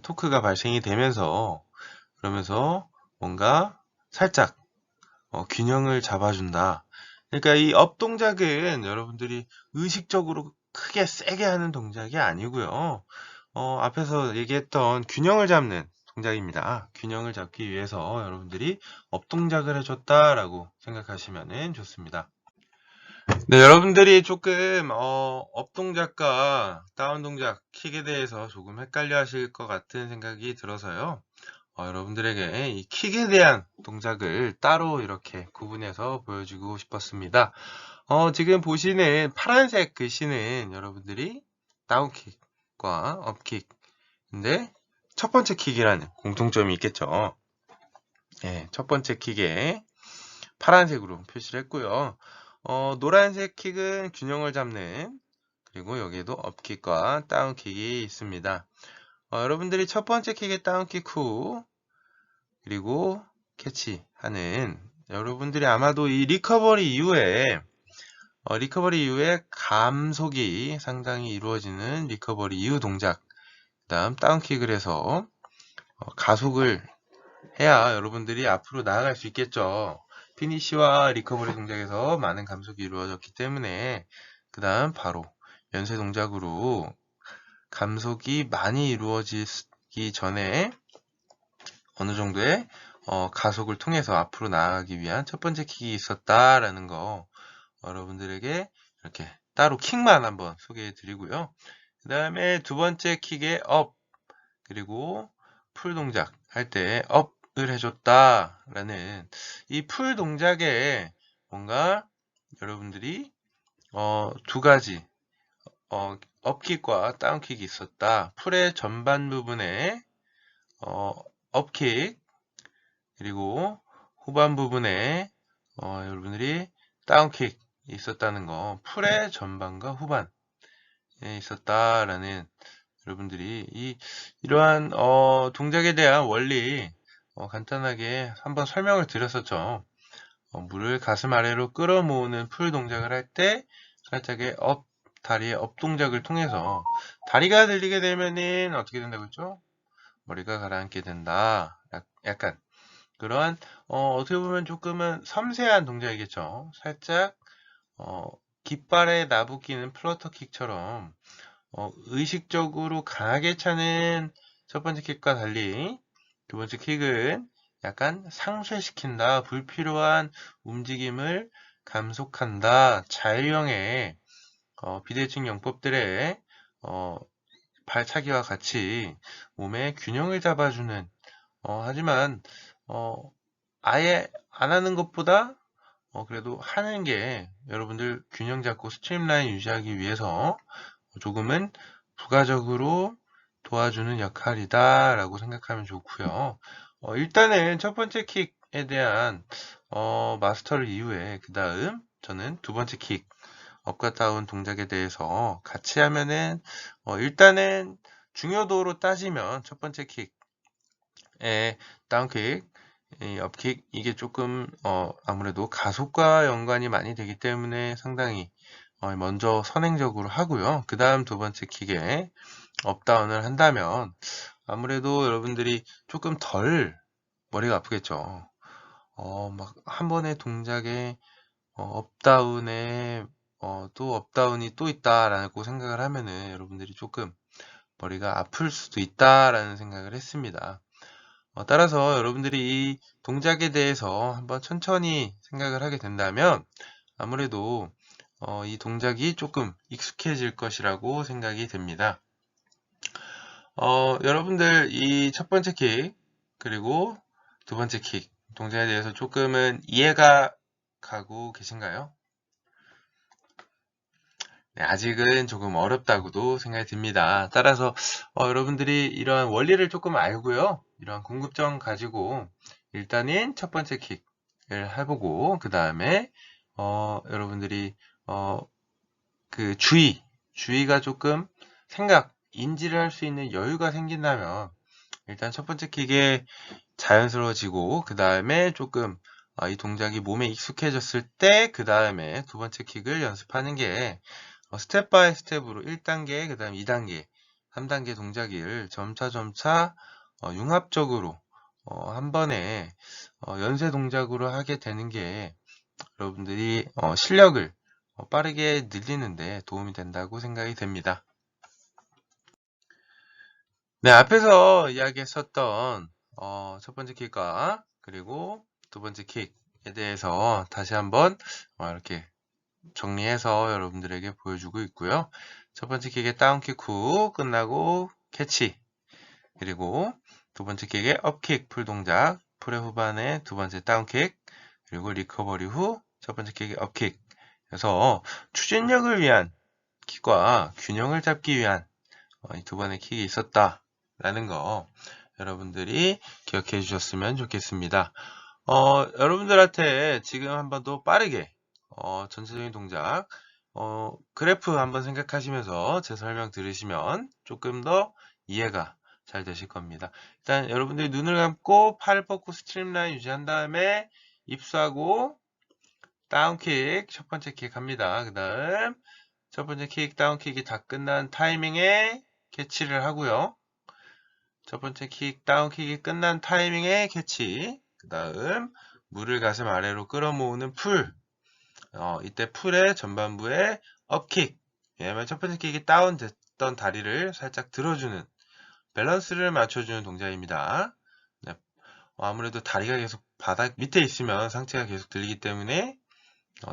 토크가 발생이 되면서 그러면서 뭔가 살짝 균형을 잡아준다. 그러니까 이 업 동작은 여러분들이 의식적으로 크게 세게 하는 동작이 아니고요. 앞에서 얘기했던 균형을 잡는 동작입니다. 균형을 잡기 위해서 여러분들이 업 동작을 해줬다라고 생각하시면 좋습니다. 네, 여러분들이 조금 업 동작과 다운 동작, 킥에 대해서 조금 헷갈려 하실 것 같은 생각이 들어서요. 여러분들에게 이 킥에 대한 동작을 따로 이렇게 구분해서 보여주고 싶었습니다. 지금 보시는 파란색 글씨는 여러분들이 다운킥과 업킥인데 첫 번째 킥이라는 공통점이 있겠죠. 네, 첫 번째 킥에 파란색으로 표시를 했고요. 노란색 킥은 균형을 잡는, 그리고 여기에도 업킥과 다운킥이 있습니다. 여러분들이 첫 번째 킥의 다운킥 후 그리고 캐치하는, 여러분들이 아마도 이 리커버리 이후에 감속이 상당히 이루어지는 리커버리 이후 동작, 그 다음 다운킥을 해서 가속을 해야 여러분들이 앞으로 나아갈 수 있겠죠. 피니쉬와 리커버리 동작에서 많은 감속이 이루어졌기 때문에 그 다음 바로 연쇄 동작으로 감속이 많이 이루어지기 전에 어느 정도의 가속을 통해서 앞으로 나아가기 위한 첫 번째 킥이 있었다라는 거 여러분들에게 이렇게 따로 킥만 한번 소개해 드리고요. 그 다음에 두 번째 킥의 업, 그리고 풀 동작 할 때 업을 해줬다라는 이 풀 동작에 뭔가 여러분들이 두 가지 업킥과 다운킥이 있었다. 풀의 전반 부분에 업킥, 그리고 후반 부분에 여러분들이 다운킥이 있었다는 거, 풀의 전반과 후반에 있었다라는, 여러분들이 이러한 동작에 대한 원리 간단하게 한번 설명을 드렸었죠. 물을 가슴 아래로 끌어모으는 풀 동작을 할 때 살짝의 다리의 업 동작을 통해서 다리가 들리게 되면은 어떻게 된다고 했죠? 머리가 가라앉게 된다. 약간 그러한 어떻게 보면 조금은 섬세한 동작이겠죠. 살짝 깃발에 나부끼는 플러터킥처럼 의식적으로 강하게 차는 첫 번째 킥과 달리 두 번째 킥은 약간 상쇄시킨다, 불필요한 움직임을 감속한다, 자유형의 비대칭 영법들의 발차기와 같이 몸의 균형을 잡아주는, 하지만 아예 안 하는 것보다 그래도 하는 게 여러분들 균형 잡고 스트림라인 유지하기 위해서 조금은 부가적으로 도와주는 역할이다 라고 생각하면 좋고요. 일단은 첫 번째 킥에 대한 마스터를 이후에 그 다음 저는 두 번째 킥 업과 다운 동작에 대해서 같이 하면은 일단은 중요도로 따지면 첫 번째 킥의 다운킥, 업킥, 이게 조금 아무래도 가속과 연관이 많이 되기 때문에 상당히 먼저 선행적으로 하고요. 그 다음 두 번째 킥에 업다운을 한다면 아무래도 여러분들이 조금 덜 머리가 아프겠죠. 막 한 번의 동작에 업다운에 또 업다운이 또 있다라고 생각을 하면은 여러분들이 조금 머리가 아플 수도 있다라는 생각을 했습니다. 따라서 여러분들이 이 동작에 대해서 한번 천천히 생각을 하게 된다면 아무래도 이 동작이 조금 익숙해질 것이라고 생각이 됩니다. 여러분들 이 첫 번째 킥 그리고 두 번째 킥 동작에 대해서 조금은 이해가 가고 계신가요? 네, 아직은 조금 어렵다고도 생각이 듭니다. 따라서 여러분들이 이러한 원리를 조금 알고요. 이러한 궁금증 가지고 일단은 첫 번째 킥을 해보고 그 다음에 여러분들이 그 주의가 조금 인지를 할 수 있는 여유가 생긴다면 일단 첫 번째 킥에 자연스러워지고 그 다음에 조금 이 동작이 몸에 익숙해졌을 때 그 다음에 두 번째 킥을 연습하는 게 스텝 바이 스텝으로 1단계, 그 다음 2단계, 3단계 동작을 점차 융합적으로 한 번에 연쇄 동작으로 하게 되는 게 여러분들이 실력을 빠르게 늘리는데 도움이 된다고 생각이 됩니다. 네, 앞에서 이야기했었던 첫 번째 킥과 그리고 두 번째 킥에 대해서 다시 한번 이렇게 정리해서 여러분들에게 보여주고 있고요. 첫 번째 킥의 다운킥 후 끝나고 캐치, 그리고 두 번째 킥의 업킥 풀 동작, 풀의 후반에 두 번째 다운킥, 그리고 리커버리 후 첫 번째 킥의 업킥. 그래서 추진력을 위한 킥과 균형을 잡기 위한 이 두 번의 킥이 있었다라는 거 여러분들이 기억해 주셨으면 좋겠습니다. 여러분들한테 지금 한번 더 빠르게 전체적인 동작 그래프 한번 생각하시면서 제 설명 들으시면 조금 더 이해가 잘 되실 겁니다. 일단 여러분들이 눈을 감고 팔을 뻗고 스트림라인 유지한 다음에 입수하고 다운킥 첫 번째 킥 합니다. 그 다음 첫 번째 킥 다운킥이 다 끝난 타이밍에 캐치를 하고요. 첫 번째 킥 다운킥이 끝난 타이밍에 캐치, 그 다음 물을 가슴 아래로 끌어모으는 풀, 이때 풀의 전반부에 업킥, 왜냐면 첫 번째 킥이 다운됐던 다리를 살짝 들어주는 밸런스를 맞춰주는 동작입니다. 네, 아무래도 다리가 계속 바닥 밑에 있으면 상체가 계속 들리기 때문에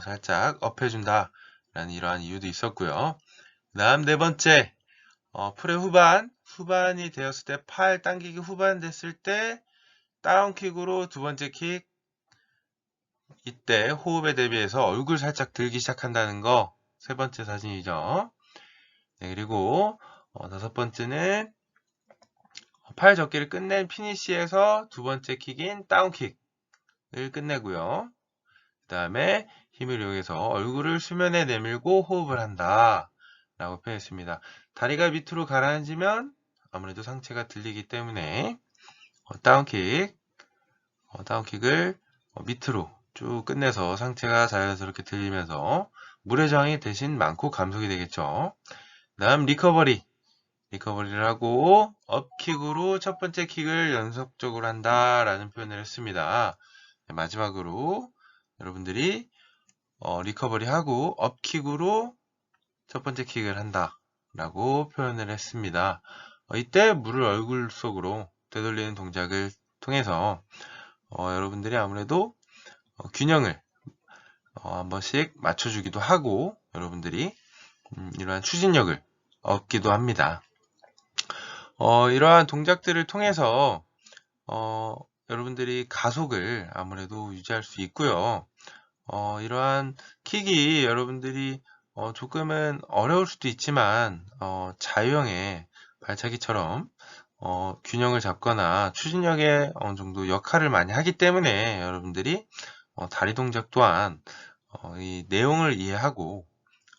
살짝 업해준다 라는 이러한 이유도 있었고요. 그 다음 네 번째 풀의 후반이 되었을 때 팔 당기기 후반 됐을 때 다운킥으로 두 번째 킥, 이때 호흡에 대비해서 얼굴 살짝 들기 시작한다는 거 세 번째 사진이죠. 네, 그리고 다섯 번째는 팔 접기를 끝낸 피니시에서 두 번째 킥인 다운킥을 끝내고요. 그 다음에 힘을 이용해서 얼굴을 수면에 내밀고 호흡을 한다 라고 표현했습니다. 다리가 밑으로 가라앉으면 아무래도 상체가 들리기 때문에 다운킥을 밑으로 쭉 끝내서 상체가 자연스럽게 들리면서 물의 저항이 대신 많고 감속이 되겠죠. 다음 리커버리를 하고 업킥으로 첫 번째 킥을 연속적으로 한다라는 표현을 했습니다. 마지막으로 여러분들이 리커버리하고 업킥으로 첫 번째 킥을 한다라고 표현을 했습니다. 이때 물을 얼굴 속으로 되돌리는 동작을 통해서 여러분들이 아무래도 균형을 한 번씩 맞춰주기도 하고 여러분들이 이러한 추진력을 얻기도 합니다. 이러한 동작들을 통해서 여러분들이 가속을 아무래도 유지할 수 있고요. 이러한 킥이 여러분들이 조금은 어려울 수도 있지만 자유형의 발차기처럼 균형을 잡거나 추진력에 어느 정도 역할을 많이 하기 때문에 여러분들이 다리 동작 또한 이 내용을 이해하고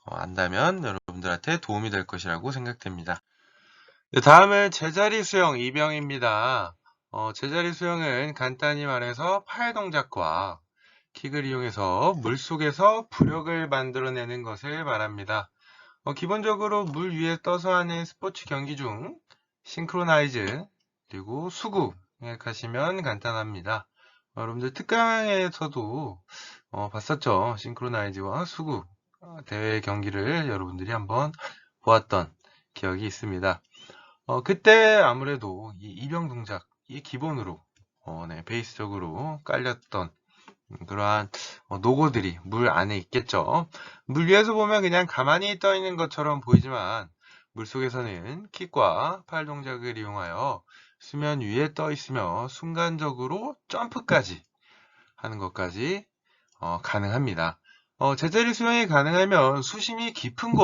안다면 여러분들한테 도움이 될 것이라고 생각됩니다. 네, 다음은 제자리 수영 이병입니다. 제자리 수영은 간단히 말해서 팔 동작과 킥을 이용해서 물속에서 부력을 만들어내는 것을 말합니다. 기본적으로 물 위에 떠서 하는 스포츠 경기 중 싱크로나이즈 그리고 수구 생각하시면 간단합니다. 여러분들 특강에서도 봤었죠. 싱크로나이즈와 수구 대회 경기를 여러분들이 한번 보았던 기억이 있습니다. 그때 아무래도 이 이병 동작, 이 기본으로, 베이스적으로 깔렸던 그러한 노고들이 물 안에 있겠죠. 물 위에서 보면 그냥 가만히 떠 있는 것처럼 보이지만 물 속에서는 킥과 팔 동작을 이용하여 수면 위에 떠 있으며 순간적으로 점프까지 하는 것까지 가능합니다. 제자리 수영이 가능하면 수심이 깊은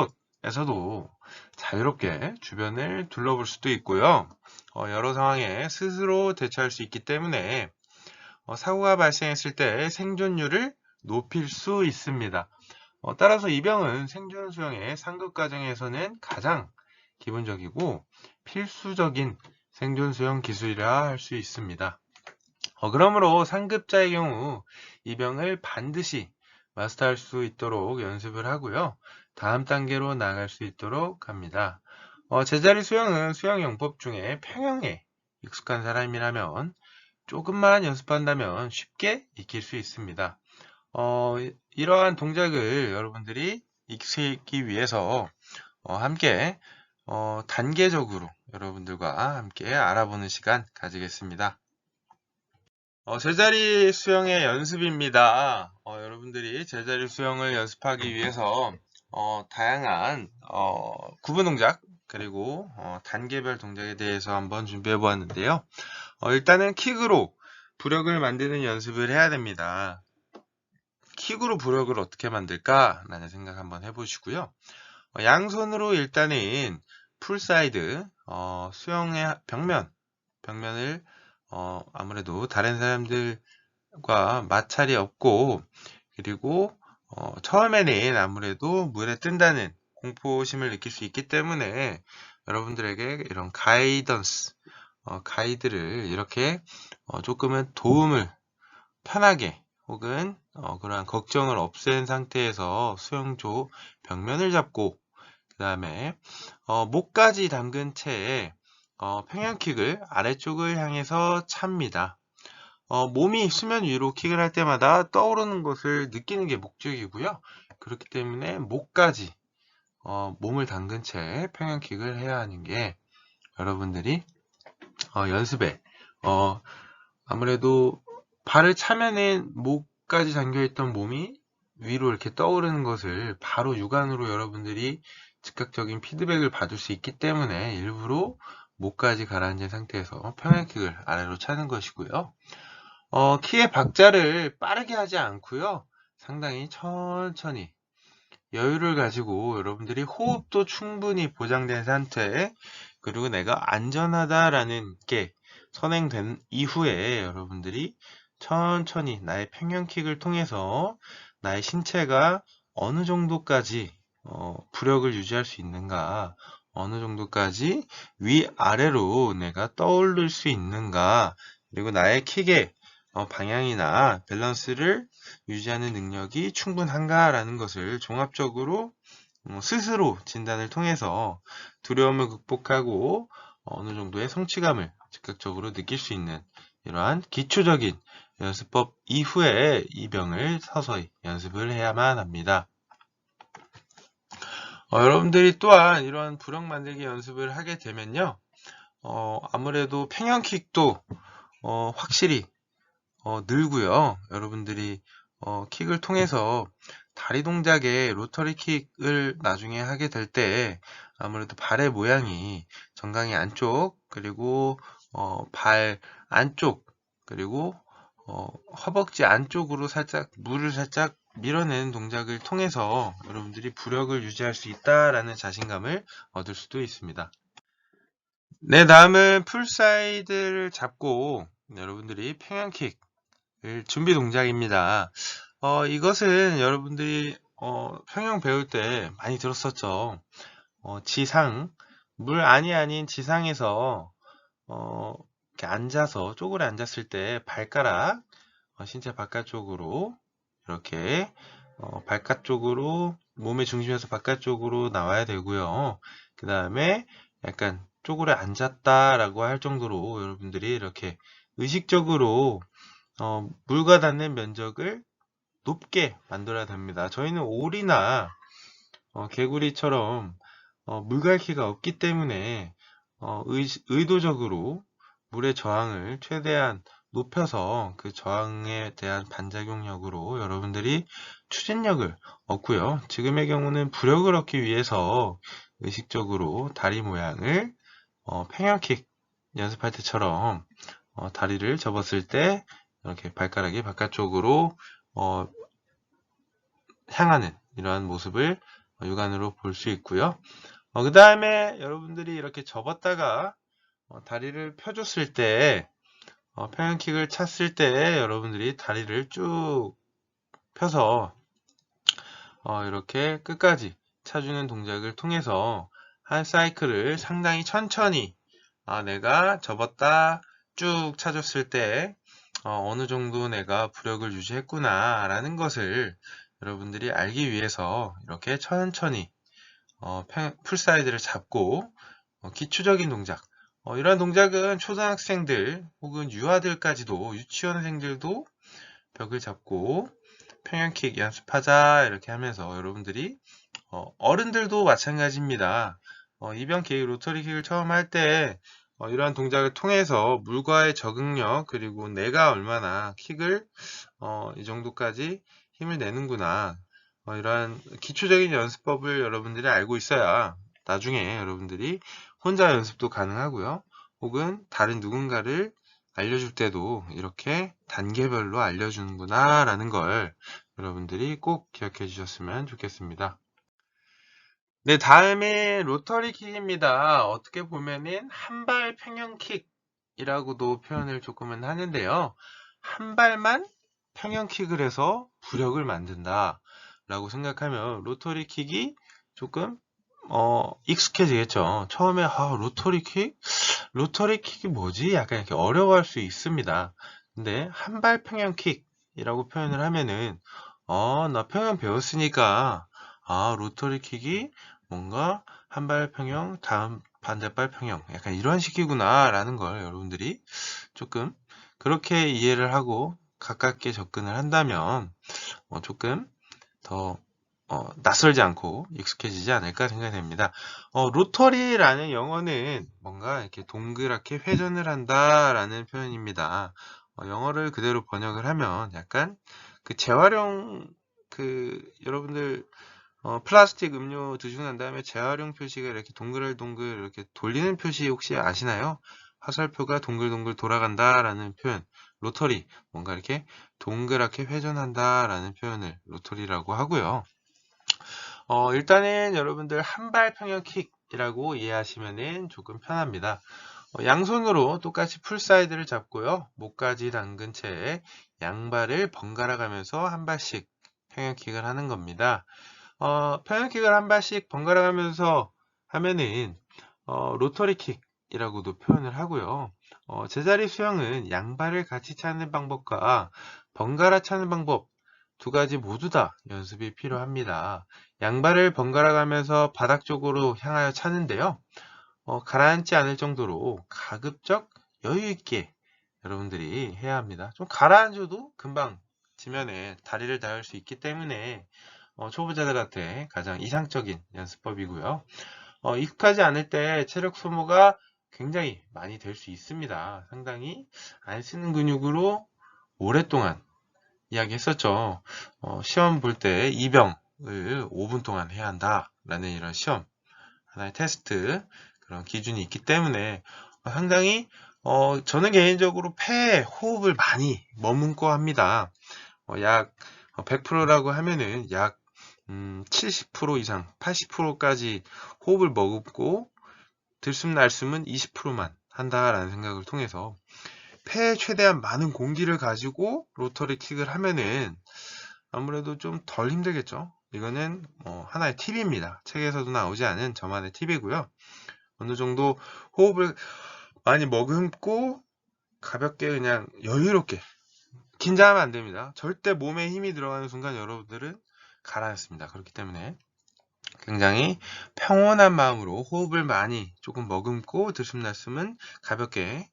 곳에서도 자유롭게 주변을 둘러볼 수도 있고요. 여러 상황에 스스로 대처할 수 있기 때문에 사고가 발생했을 때 생존율을 높일 수 있습니다. 따라서 이병은 생존 수영의 상급 과정에서는 가장 기본적이고 필수적인 생존 수영 기술이라 할 수 있습니다. 그러므로 상급자의 경우 이병을 반드시 마스터할 수 있도록 연습을 하고요. 다음 단계로 나아갈 수 있도록 합니다. 제자리 수영은 수영 영법 중에 평영에 익숙한 사람이라면 조금만 연습한다면 쉽게 익힐 수 있습니다. 이러한 동작을 여러분들이 익히기 위해서 함께 단계적으로 여러분들과 함께 알아보는 시간 가지겠습니다. 제자리 수영의 연습입니다. 여러분들이 제자리 수영을 연습하기 위해서 다양한 구분 동작 그리고 단계별 동작에 대해서 한번 준비해 보았는데요. 일단은 킥으로 부력을 만드는 연습을 해야 됩니다. 킥으로 부력을 어떻게 만들까? 라는 생각 한번 해보시고요. 양손으로 일단은 풀사이드 수영의 벽면을 아무래도 다른 사람들과 마찰이 없고 그리고 처음에는 아무래도 물에 뜬다는 공포심을 느낄 수 있기 때문에 여러분들에게 이런 가이드를 이렇게 조금은 도움을 편하게 혹은 그러한 걱정을 없앤 상태에서 수영조 벽면을 잡고 그 다음에 목까지 담근 채 평양킥을 아래쪽을 향해서 찹니다. 몸이 수면 위로 킥을 할 때마다 떠오르는 것을 느끼는 게 목적이고요. 그렇기 때문에 목까지 몸을 담근 채 평양킥을 해야 하는 게 여러분들이 연습에 아무래도 발을 차면은 목까지 잠겨있던 몸이 위로 이렇게 떠오르는 것을 바로 육안으로 여러분들이 즉각적인 피드백을 받을 수 있기 때문에 일부러 목까지 가라앉은 상태에서 평행킥을 아래로 차는 것이고요. 킥의 박자를 빠르게 하지 않고요. 상당히 천천히 여유를 가지고 여러분들이 호흡도 충분히 보장된 상태 그리고 내가 안전하다라는 게 선행된 이후에 여러분들이 천천히 나의 평형킥을 통해서 나의 신체가 어느 정도까지 부력을 유지할 수 있는가 어느 정도까지 위아래로 내가 떠오를 수 있는가 그리고 나의 킥의 방향이나 밸런스를 유지하는 능력이 충분한가라는 것을 종합적으로 스스로 진단을 통해서 두려움을 극복하고 어느 정도의 성취감을 즉각적으로 느낄 수 있는 이러한 기초적인 연습법 이후에 이병을 서서히 연습을 해야만 합니다. 여러분들이 또한 이런 부력 만들기 연습을 하게 되면요. 아무래도 평형킥도 확실히 늘고요. 여러분들이 킥을 통해서 다리 동작의 로터리 킥을 나중에 하게 될 때 아무래도 발의 모양이 정강이 안쪽 그리고 발 안쪽 그리고 허벅지 안쪽으로 살짝 물을 살짝 밀어내는 동작을 통해서 여러분들이 부력을 유지할 수 있다라는 자신감을 얻을 수도 있습니다. 네, 다음은 풀사이드를 잡고 여러분들이 평양킥 준비 동작입니다. 이것은 여러분들이 평영 배울 때 많이 들었었죠. 지상, 물 안이 아닌 지상에서 이렇게 앉아서 쪼그려 앉았을 때 발가락 신체 바깥쪽으로 이렇게 바깥쪽으로 몸의 중심에서 바깥쪽으로 나와야 되고요. 그 다음에 약간 쪼그려 앉았다라고 할 정도로 여러분들이 이렇게 의식적으로 물과 닿는 면적을 높게 만들어야 됩니다. 저희는 올이나 개구리처럼 물갈퀴가 없기 때문에 의도적으로 물의 저항을 최대한 높여서 그 저항에 대한 반작용력으로 여러분들이 추진력을 얻고요. 지금의 경우는 부력을 얻기 위해서 의식적으로 다리 모양을 평형킥 연습할 때처럼 다리를 접었을 때 이렇게 발가락이 바깥쪽으로 향하는 이러한 모습을 육안으로 볼 수 있고요. 그 다음에 여러분들이 이렇게 접었다가 다리를 펴줬을 때 평형킥을 찼을 때 여러분들이 다리를 쭉 펴서 이렇게 끝까지 차주는 동작을 통해서 한 사이클을 상당히 천천히 내가 접었다 쭉 차줬을 때 어느 정도 내가 부력을 유지했구나 라는 것을 여러분들이 알기 위해서 이렇게 천천히 풀사이드를 잡고 기초적인 동작 이러한 동작은 초등학생들 혹은 유아들까지도 유치원생들도 벽을 잡고 평형킥 연습하자 이렇게 하면서 여러분들이 어른들도 마찬가지입니다. 이병킥 로터리킥을 처음 할 때 이러한 동작을 통해서 물과의 적응력 그리고 내가 얼마나 킥을 이 정도까지 힘을 내는구나 이러한 기초적인 연습법을 여러분들이 알고 있어야 나중에 여러분들이 혼자 연습도 가능하고요. 혹은 다른 누군가를 알려줄 때도 이렇게 단계별로 알려주는구나 라는 걸 여러분들이 꼭 기억해 주셨으면 좋겠습니다. 네, 다음에 로터리 킥입니다. 어떻게 보면은 한발 평형 킥이라고도 표현을 조금은 하는데요. 한 발만 평형 킥을 해서 부력을 만든다 라고 생각하면 로터리 킥이 조금 익숙해지겠죠. 처음에 로터리 킥? 로터리 킥이 뭐지? 약간 이렇게 어려워할 수 있습니다. 근데 한발 평형 킥이라고 표현을 하면은 나 평형 배웠으니까 로터리 킥이 뭔가 한발 평형, 다음 반대발 평형 약간 이런 식이구나 라는 걸 여러분들이 조금 그렇게 이해를 하고 가깝게 접근을 한다면 조금 더 낯설지 않고 익숙해지지 않을까 생각이 됩니다. 로터리라는 영어는 뭔가 이렇게 동그랗게 회전을 한다라는 표현입니다. 영어를 그대로 번역을 하면 약간 그 재활용 여러분들 플라스틱 음료 드시고 난 다음에 재활용 표시가 이렇게 동글동글 이렇게 돌리는 표시 혹시 아시나요? 화살표가 동글동글 돌아간다라는 표현, 로터리, 뭔가 이렇게 동그랗게 회전한다라는 표현을 로터리라고 하고요. 일단은 여러분들 한발 평형 킥이라고 이해하시면 조금 편합니다. 양손으로 똑같이 풀사이드를 잡고요. 목까지 담근 채 양발을 번갈아 가면서 한 발씩 평형킥을 하는 겁니다. 평형킥을 한 발씩 번갈아 가면서 하면은 로터리킥이라고도 표현을 하고요. 제자리 수영은 양발을 같이 차는 방법과 번갈아 차는 방법 두 가지 모두 다 연습이 필요합니다. 양발을 번갈아 가면서 바닥 쪽으로 향하여 차는데요. 가라앉지 않을 정도로 가급적 여유 있게 여러분들이 해야 합니다. 좀 가라앉아도 금방 지면에 다리를 닿을 수 있기 때문에 초보자들한테 가장 이상적인 연습법이고요. 익숙하지 않을 때 체력 소모가 굉장히 많이 될 수 있습니다. 상당히 안 쓰는 근육으로 오랫동안 이야기했었죠. 시험 볼 때 이병을 5분 동안 해야 한다 라는 이런 시험 하나의 테스트 그런 기준이 있기 때문에 상당히 저는 개인적으로 폐에 호흡을 많이 머금고 합니다. 약 100%라고 하면은 약 70% 이상 80%까지 호흡을 머금고 들숨 날숨은 20%만 한다라는 생각을 통해서 폐에 최대한 많은 공기를 가지고 로터리 킥을 하면은 아무래도 좀 덜 힘들겠죠. 이거는 하나의 팁입니다. 책에서도 나오지 않은 저만의 팁이고요. 어느 정도 호흡을 많이 머금고 가볍게 그냥 여유롭게 긴장하면 안 됩니다. 절대 몸에 힘이 들어가는 순간 여러분들은 가라앉습니다. 그렇기 때문에 굉장히 평온한 마음으로 호흡을 많이 조금 머금고 들숨날숨은 가볍게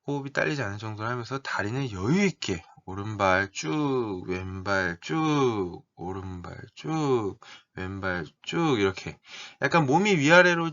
호흡이 딸리지 않을 정도로 하면서 다리는 여유 있게 오른발 쭉, 왼발 쭉, 오른발 쭉, 왼발 쭉, 이렇게. 약간 몸이 위아래로,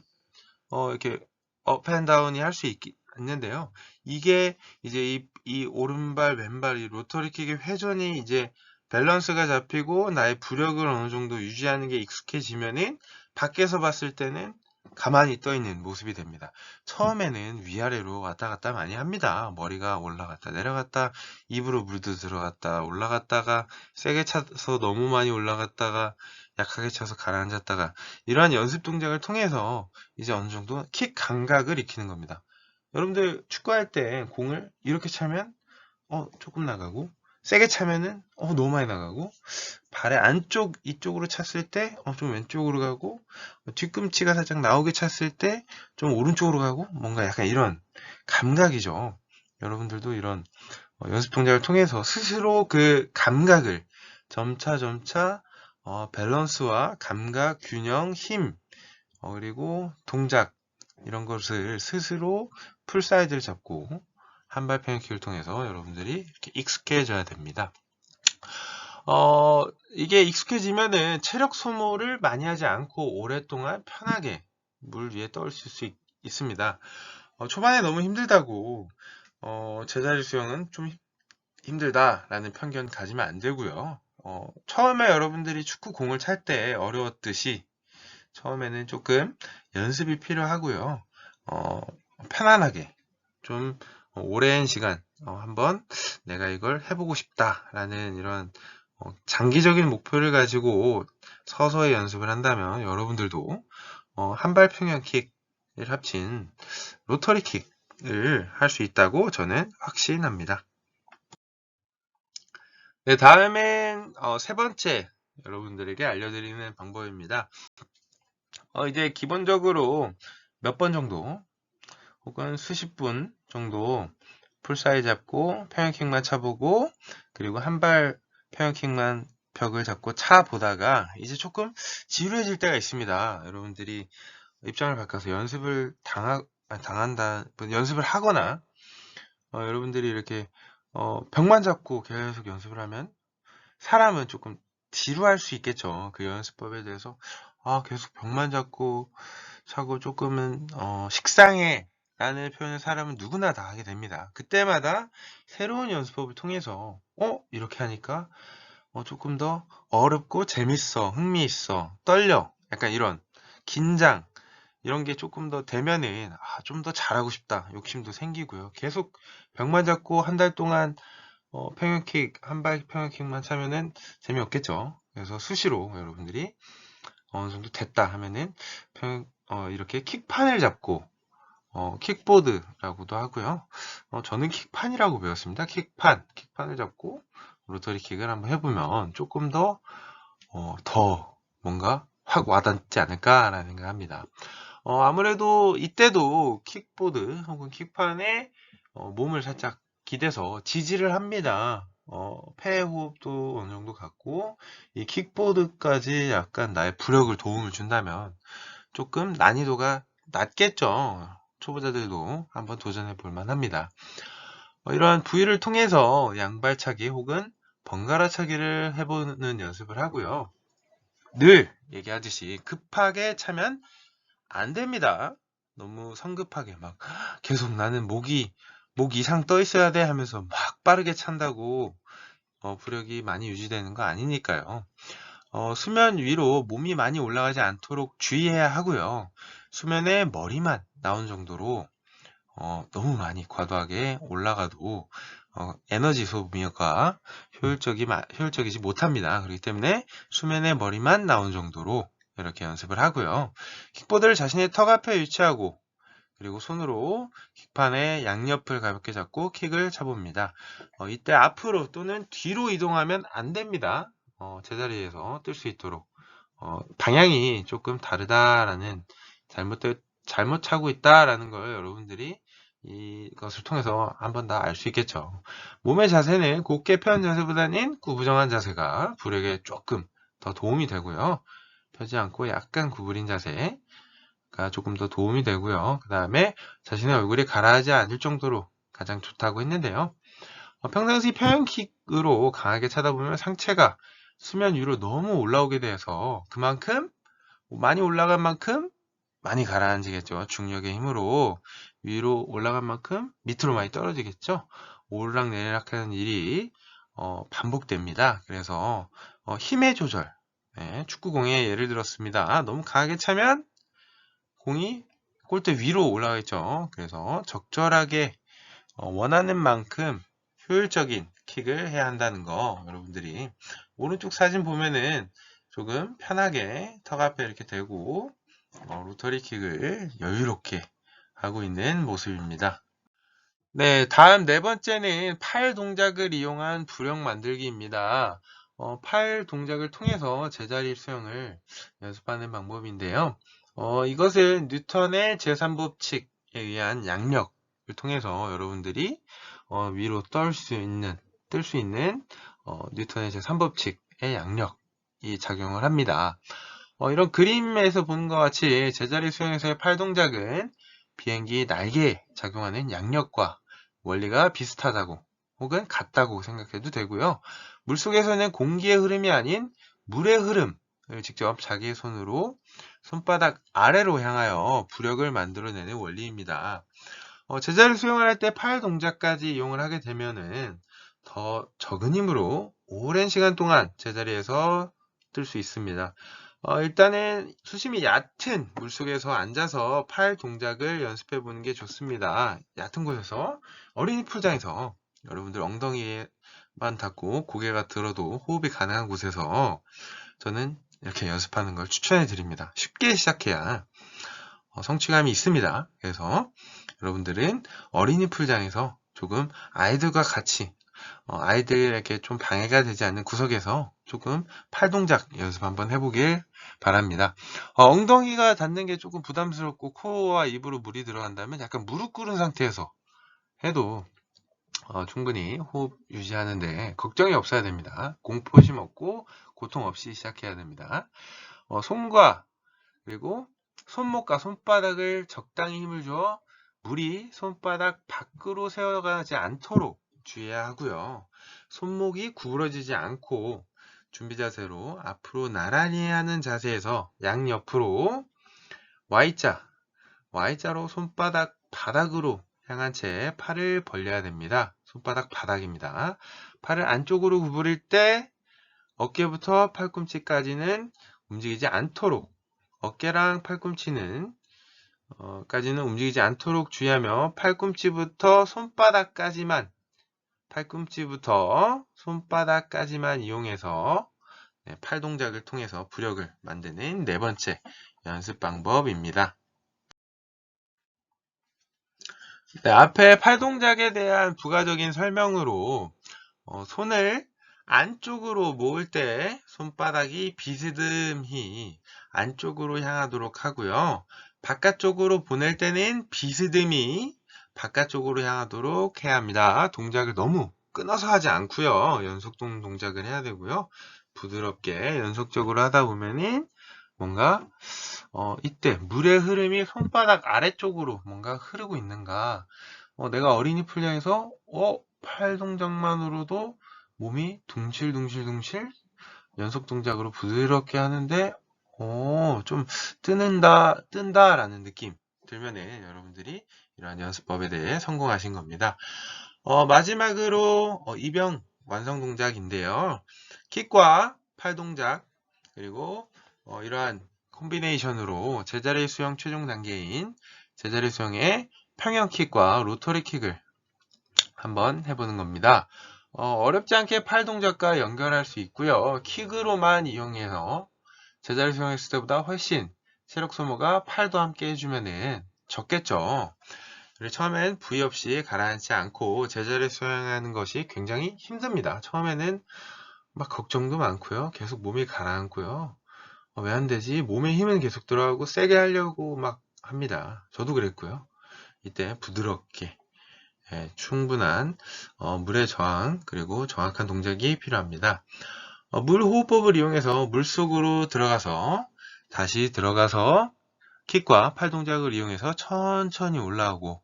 이렇게, 업 앤 다운이 할 수 있는데요. 이게 이제 이 오른발, 왼발, 이 로터리킥의 회전이 이제 밸런스가 잡히고 나의 부력을 어느 정도 유지하는 게 익숙해지면은 밖에서 봤을 때는 가만히 떠 있는 모습이 됩니다. 처음에는 위아래로 왔다 갔다 많이 합니다. 머리가 올라갔다 내려갔다, 입으로 물도 들어갔다 올라갔다가, 세게 차서 너무 많이 올라갔다가 약하게 차서 가라앉았다가, 이러한 연습 동작을 통해서 이제 어느 정도 킥 감각을 익히는 겁니다. 여러분들 축구할 때 공을 이렇게 차면 조금 나가고, 세게 차면은 너무 많이 나가고, 발의 안쪽 이쪽으로 찼을 때 좀 왼쪽으로 가고, 뒤꿈치가 살짝 나오게 찼을 때 좀 오른쪽으로 가고, 뭔가 약간 이런 감각이죠. 여러분들도 이런 연습 동작을 통해서 스스로 그 감각을 점차 밸런스와 감각, 균형, 힘, 그리고 동작, 이런 것을 스스로 풀 사이드를 잡고 한발 페인킥을 통해서 여러분들이 이렇게 익숙해져야 됩니다. 이게 익숙해지면은 체력 소모를 많이 하지 않고 오랫동안 편하게 물 위에 떠 있을 수 있습니다. 초반에 너무 힘들다고 제자리 수영은 좀 힘들다라는 편견 가지면 안 되고요. 처음에 여러분들이 축구 공을 찰 때 어려웠듯이 처음에는 조금 연습이 필요하고요. 편안하게 좀 오랜 시간 한번 내가 이걸 해보고 싶다라는 이런 장기적인 목표를 가지고 서서히 연습을 한다면 여러분들도 한발 평형킥을 합친 로터리킥을 할 수 있다고 저는 확신합니다. 네, 다음엔 세 번째 여러분들에게 알려드리는 방법입니다. 이제 기본적으로 몇 번 정도 혹은 수십 분 정도 풀사이 잡고 평형킥만 차보고, 그리고 한발 평형킥만 벽을 잡고 차보다가 이제 조금 지루해질 때가 있습니다. 여러분들이 입장을 바꿔서 연습을 연습을 하거나 여러분들이 이렇게 벽만 잡고 계속 연습을 하면 사람은 조금 지루할 수 있겠죠. 그 연습법에 대해서 계속 벽만 잡고 차고 조금은 식상해 라는 표현을 사람은 누구나 다 하게 됩니다. 그때마다 새로운 연습법을 통해서 이렇게 하니까 조금 더 어렵고 재밌어, 흥미있어, 떨려, 약간 이런 긴장, 이런 게 조금 더 되면은 좀 더 잘하고 싶다 욕심도 생기고요. 계속 벽만 잡고 한 달 동안 평형킥, 한발 평형킥만 차면은 재미없겠죠. 그래서 수시로 여러분들이 어느 정도 됐다 하면은 이렇게 킥판을 잡고 킥보드라고도 하고요. 저는 킥판이라고 배웠습니다. 킥판을 잡고 로터리 킥을 한번 해보면 조금 더 뭔가 확 와닿지 않을까라는 생각을 합니다. 아무래도 이때도 킥보드 혹은 킥판에 몸을 살짝 기대서 지지를 합니다. 폐 호흡도 어느 정도 갖고, 이 킥보드까지 약간 나의 부력을 도움을 준다면 조금 난이도가 낮겠죠. 초보자들도 한번 도전해 볼 만합니다. 이러한 부위를 통해서 양발차기 혹은 번갈아 차기를 해보는 연습을 하고요. 늘 얘기하듯이 급하게 차면 안 됩니다. 너무 성급하게 막 계속 나는 목 이상 떠 있어야 돼 하면서 막 빠르게 찬다고 부력이 많이 유지되는 거 아니니까요. 수면 위로 몸이 많이 올라가지 않도록 주의해야 하고요. 수면에 머리만 나온 정도로 너무 많이 과도하게 올라가도 에너지 소비가 효율적이지 못합니다. 그렇기 때문에 수면에 머리만 나온 정도로 이렇게 연습을 하고요. 킥보드를 자신의 턱 앞에 위치하고, 그리고 손으로 킥판의 양옆을 가볍게 잡고 킥을 차봅니다. 이때 앞으로 또는 뒤로 이동하면 안 됩니다. 제자리에서 뜰 수 있도록 방향이 조금 다르다라는, 잘못 차고 있다라는 걸 여러분들이 이것을 통해서 한 번 더 알 수 있겠죠. 몸의 자세는 곧게 편 자세보다는 구부정한 자세가 부력에 조금 더 도움이 되고요. 펴지 않고 약간 구부린 자세가 조금 더 도움이 되고요. 그 다음에 자신의 얼굴이 가라앉지 않을 정도로 가장 좋다고 했는데요. 평상시 평형킥을 바닥으로 강하게 차다 보면 상체가 수면 위로 너무 올라오게 돼서 그만큼 많이 올라간 만큼 많이 가라앉으겠죠. 중력의 힘으로 위로 올라간 만큼 밑으로 많이 떨어지겠죠. 오르락내리락 하는 일이 반복됩니다. 그래서 힘의 조절, 축구공에 예를 들었습니다. 너무 강하게 차면 공이 골대 위로 올라가겠죠. 그래서 적절하게 원하는 만큼 효율적인 킥을 해야 한다는 거, 여러분들이 오른쪽 사진 보면은 조금 편하게 턱 앞에 이렇게 대고 로터리 킥을 여유롭게 하고 있는 모습입니다. 네, 다음 네 번째는 팔 동작을 이용한 부력 만들기입니다. 팔 동작을 통해서 제자리 수영을 연습하는 방법인데요. 이것은 뉴턴의 제3법칙에 의한 양력을 통해서 여러분들이 위로 뜰 수 있는 뉴턴의 제3법칙의 양력이 작용을 합니다. 이런 그림에서 보는 것 같이 제자리 수영에서의 팔 동작은 비행기 날개에 작용하는 양력과 원리가 비슷하다고 혹은 같다고 생각해도 되고요. 물속에서는 공기의 흐름이 아닌 물의 흐름을 직접 자기의 손으로 손바닥 아래로 향하여 부력을 만들어내는 원리입니다. 제자리 수영을 할 때 팔 동작까지 이용을 하게 되면은 더 적은 힘으로 오랜 시간 동안 제자리에서 뜰 수 있습니다. 일단은 수심이 얕은 물속에서 앉아서 팔 동작을 연습해 보는 게 좋습니다. 얕은 곳에서 어린이 풀장에서 여러분들 엉덩이만 닿고 고개가 들어도 호흡이 가능한 곳에서 저는 이렇게 연습하는 걸 추천해 드립니다. 쉽게 시작해야 성취감이 있습니다. 그래서 여러분들은 어린이 풀장에서 조금 아이들과 같이 아이들에게 좀 방해가 되지 않는 구석에서 조금 팔 동작 연습 한번 해보길 바랍니다. 엉덩이가 닿는 게 조금 부담스럽고 코와 입으로 물이 들어간다면 약간 무릎 꿇은 상태에서 해도 충분히 호흡 유지하는데 걱정이 없어야 됩니다. 공포심 없고 고통 없이 시작해야 됩니다. 손과 그리고 손목과 손바닥을 적당히 힘을 줘 물이 손바닥 밖으로 새어가지 않도록 주의해야 하고요. 손목이 구부러지지 않고 준비 자세로 앞으로 나란히 하는 자세에서 양옆으로 Y자로 손바닥 바닥으로 향한 채 팔을 벌려야 됩니다. 손바닥 바닥입니다. 팔을 안쪽으로 구부릴 때 어깨부터 팔꿈치까지는 움직이지 않도록 어깨랑 팔꿈치는 까지는 움직이지 않도록 주의하며 팔꿈치부터 손바닥까지만 이용해서 팔 동작을 통해서 부력을 만드는 네 번째 연습 방법입니다. 네, 앞에 팔 동작에 대한 부가적인 설명으로 손을 안쪽으로 모을 때 손바닥이 비스듬히 안쪽으로 향하도록 하고요. 바깥쪽으로 보낼 때는 비스듬히 바깥쪽으로 향하도록 해야 합니다. 동작을 너무 끊어서 하지 않고요. 연속동 동작을 해야 되고요. 부드럽게 연속적으로 하다 보면은 뭔가 이때 물의 흐름이 손바닥 아래쪽으로 뭔가 흐르고 있는가, 내가 어린이 풀장에서 팔 동작만으로도 몸이 둥실둥실둥실 연속 동작으로 부드럽게 하는데 좀 뜬다라는 느낌 들면은 여러분들이 이러한 연습법에 대해 성공하신 겁니다. 마지막으로 입영 완성 동작인데요. 킥과 팔 동작 그리고 이러한 콤비네이션으로 제자리 수영 최종 단계인 제자리 수영의 평형 킥과 로터리 킥을 한번 해보는 겁니다. 어렵지 않게 팔 동작과 연결할 수 있고요. 킥으로만 이용해서 제자리 수영했을 때보다 훨씬 체력 소모가 팔도 함께 해주면은 적겠죠. 그리고 처음엔 부위 없이 가라앉지 않고 제자리 수영하는 것이 굉장히 힘듭니다. 처음에는 막 걱정도 많고요. 계속 몸이 가라앉고요. 왜 안 되지? 몸에 힘은 계속 들어가고 세게 하려고 막 합니다. 저도 그랬고요. 이때 부드럽게 충분한 물의 저항 그리고 정확한 동작이 필요합니다. 물 호흡법을 이용해서 물속으로 들어가서 다시 들어가서 킥과 팔 동작을 이용해서 천천히 올라오고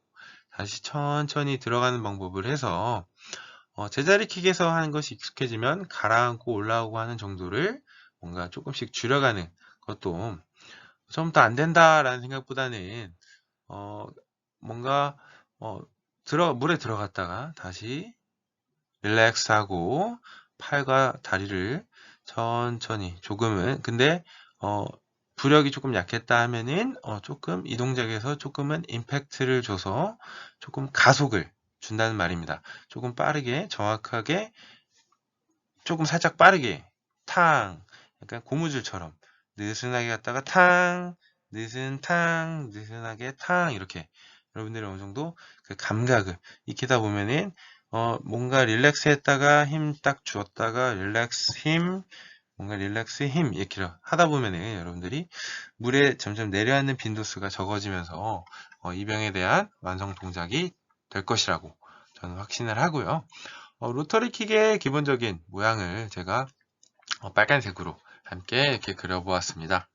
다시 천천히 들어가는 방법을 해서 제자리 킥에서 하는 것이 익숙해지면 가라앉고 올라오고 하는 정도를 뭔가 조금씩 줄여가는 것도 처음부터 안 된다라는 생각보다는 뭔가 어, 물에 들어갔다가 다시 릴렉스하고 팔과 다리를 천천히 조금은 근데 부력이 조금 약했다 하면은 조금 이 동작에서 조금은 임팩트를 줘서 조금 가속을 준다는 말입니다. 조금 빠르게 정확하게 조금 살짝 빠르게 탕 약간 고무줄처럼 느슨하게 갔다가 탕 느슨하게 탕 이렇게 여러분들이 어느 정도 그 감각을 익히다 보면은 뭔가 릴렉스 했다가 힘 딱 주었다가 릴렉스 힘 뭔가 릴렉스 힘 이렇게 하다 보면은 여러분들이 물에 점점 내려앉는 빈도수가 적어지면서 이 병에 대한 완성 동작이 될 것이라고 저는 확신을 하고요. 로터리 킥의 기본적인 모양을 제가 빨간색으로 함께 이렇게 그려보았습니다.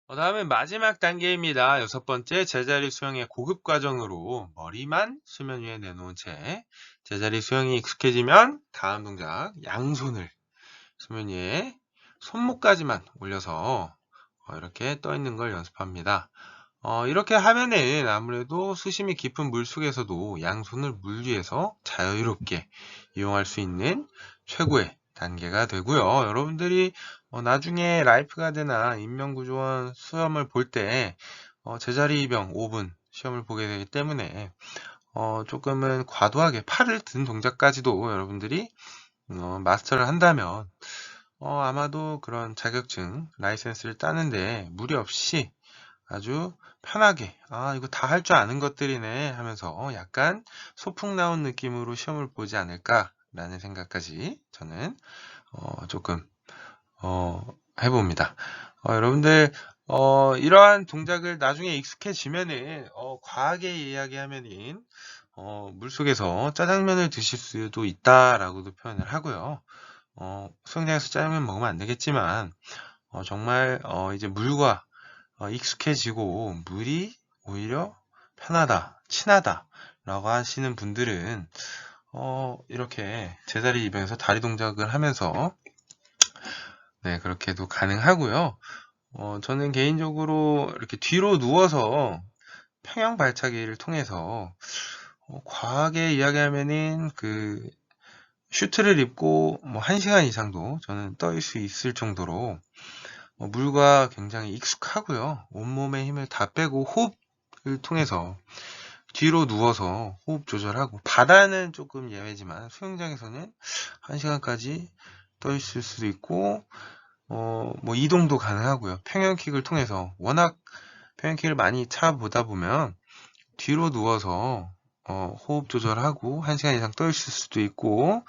다음은 마지막 단계입니다. 6번째, 제자리 수영의 고급 과정으로 머리만 수면 위에 내놓은 채 제자리 수영이 익숙해지면 다음 동작 양손을 수면 위에 손목까지만 올려서 이렇게 떠 있는 걸 연습합니다. 이렇게 하면은 아무래도 수심이 깊은 물 속에서도 양손을 물 위에서 자유롭게 이용할 수 있는 최고의 단계가 되고요. 여러분들이 나중에 라이프가드나 인명구조원 수험을 볼 때 제자리 입영 5분 시험을 보게 되기 때문에 조금은 과도하게 팔을 든 동작까지도 여러분들이 마스터를 한다면 아마도 그런 자격증 라이센스를 따는데 무리 없이 아주 편하게 이거 다 할 줄 아는 것들이네 하면서 약간 소풍 나온 느낌으로 시험을 보지 않을까 라는 생각까지 저는 조금 해봅니다. 여러분들 이러한 동작을 나중에 익숙해지면은 과하게 이야기하면은 물속에서 짜장면을 드실 수도 있다라고도 표현을 하고요. 수영장에서 짜장면 먹으면 안 되겠지만 정말 이제 물과 익숙해지고 물이 오히려 편하다, 친하다 라고 하시는 분들은 이렇게 제자리 입에서 다리 동작을 하면서 네, 그렇게도 가능하고요. 저는 개인적으로 이렇게 뒤로 누워서 평형 발차기를 통해서 과하게 이야기하면은 그 슈트를 입고 뭐 1시간 이상도 저는 떠 수 있을 정도로 물과 굉장히 익숙하고요. 온몸의 힘을 다 빼고 호흡을 통해서 뒤로 누워서 호흡 조절하고 바다는 조금 예외지만 수영장에서는 1시간까지 떠 있을 수도 있고 뭐 이동도 가능하고요. 평형킥을 통해서 워낙 평형킥을 많이 차보다 보면 뒤로 누워서 호흡 조절하고 1시간 이상 떠 있을 수도 있고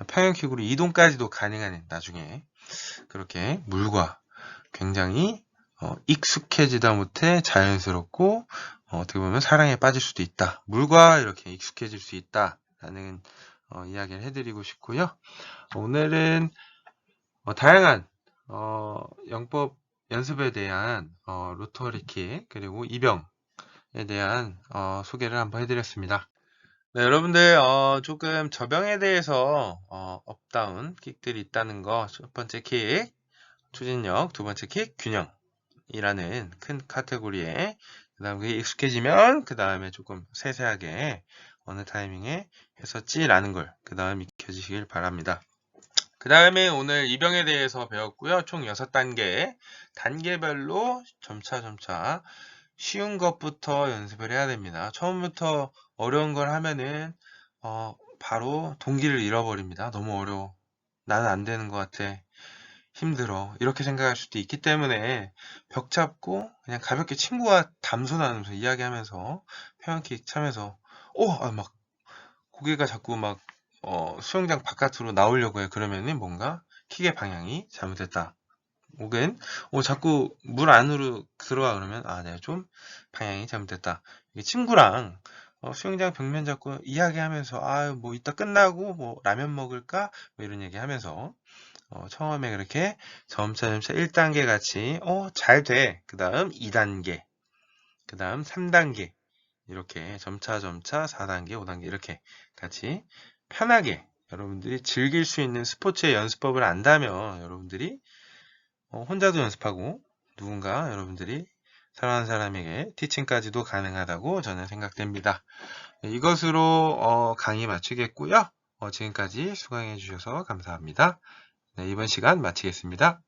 평형킥으로 이동까지도 가능한 나중에 그렇게 물과 굉장히 익숙해지다 못해 자연스럽고 어떻게 보면 사랑에 빠질 수도 있다. 물과 이렇게 익숙해질 수 있다라는 이야기를 해드리고 싶고요. 오늘은 다양한 영법 연습에 대한 로터리킥 그리고 이병에 대한 소개를 한번 해드렸습니다. 네, 여러분들 조금 저병에 대해서 업다운 킥들이 있다는 거 첫 번째 킥 추진력, 두 번째 킥 균형이라는 큰 카테고리에 그 다음 그게 익숙해지면 그 다음에 조금 세세하게 어느 타이밍에 했었지라는 걸 그 다음 익혀주시길 바랍니다. 그 다음에 오늘 이병에 대해서 배웠고요. 총 6단계 단계별로 점차 쉬운 것부터 연습을 해야 됩니다. 처음부터 어려운 걸 하면은 바로 동기를 잃어버립니다. 너무 어려워. 나는 안 되는 것 같아. 힘들어. 이렇게 생각할 수도 있기 때문에 벽 잡고 그냥 가볍게 친구와 담소 나누면서 이야기하면서 평형킥 차면서 막 고개가 자꾸 막 수영장 바깥으로 나오려고 해. 그러면은 뭔가 킥의 방향이 잘못됐다. 혹은 자꾸 물 안으로 들어와 그러면 내가 좀 방향이 잘못됐다. 이게 친구랑 수영장 벽면 잡고 이야기하면서 뭐 이따 끝나고 뭐 라면 먹을까? 뭐 이런 얘기하면서 처음에 그렇게 점차 1단계 같이 잘 돼. 그 다음 2단계, 그 다음 3단계 이렇게 점차 4단계, 5단계 이렇게 같이 편하게 여러분들이 즐길 수 있는 스포츠의 연습법을 안다면 여러분들이 혼자도 연습하고 누군가 여러분들이 사랑하는 사람에게 티칭까지도 가능하다고 저는 생각됩니다. 네, 이것으로 강의 마치겠고요. 지금까지 수강해 주셔서 감사합니다. 네, 이번 시간 마치겠습니다.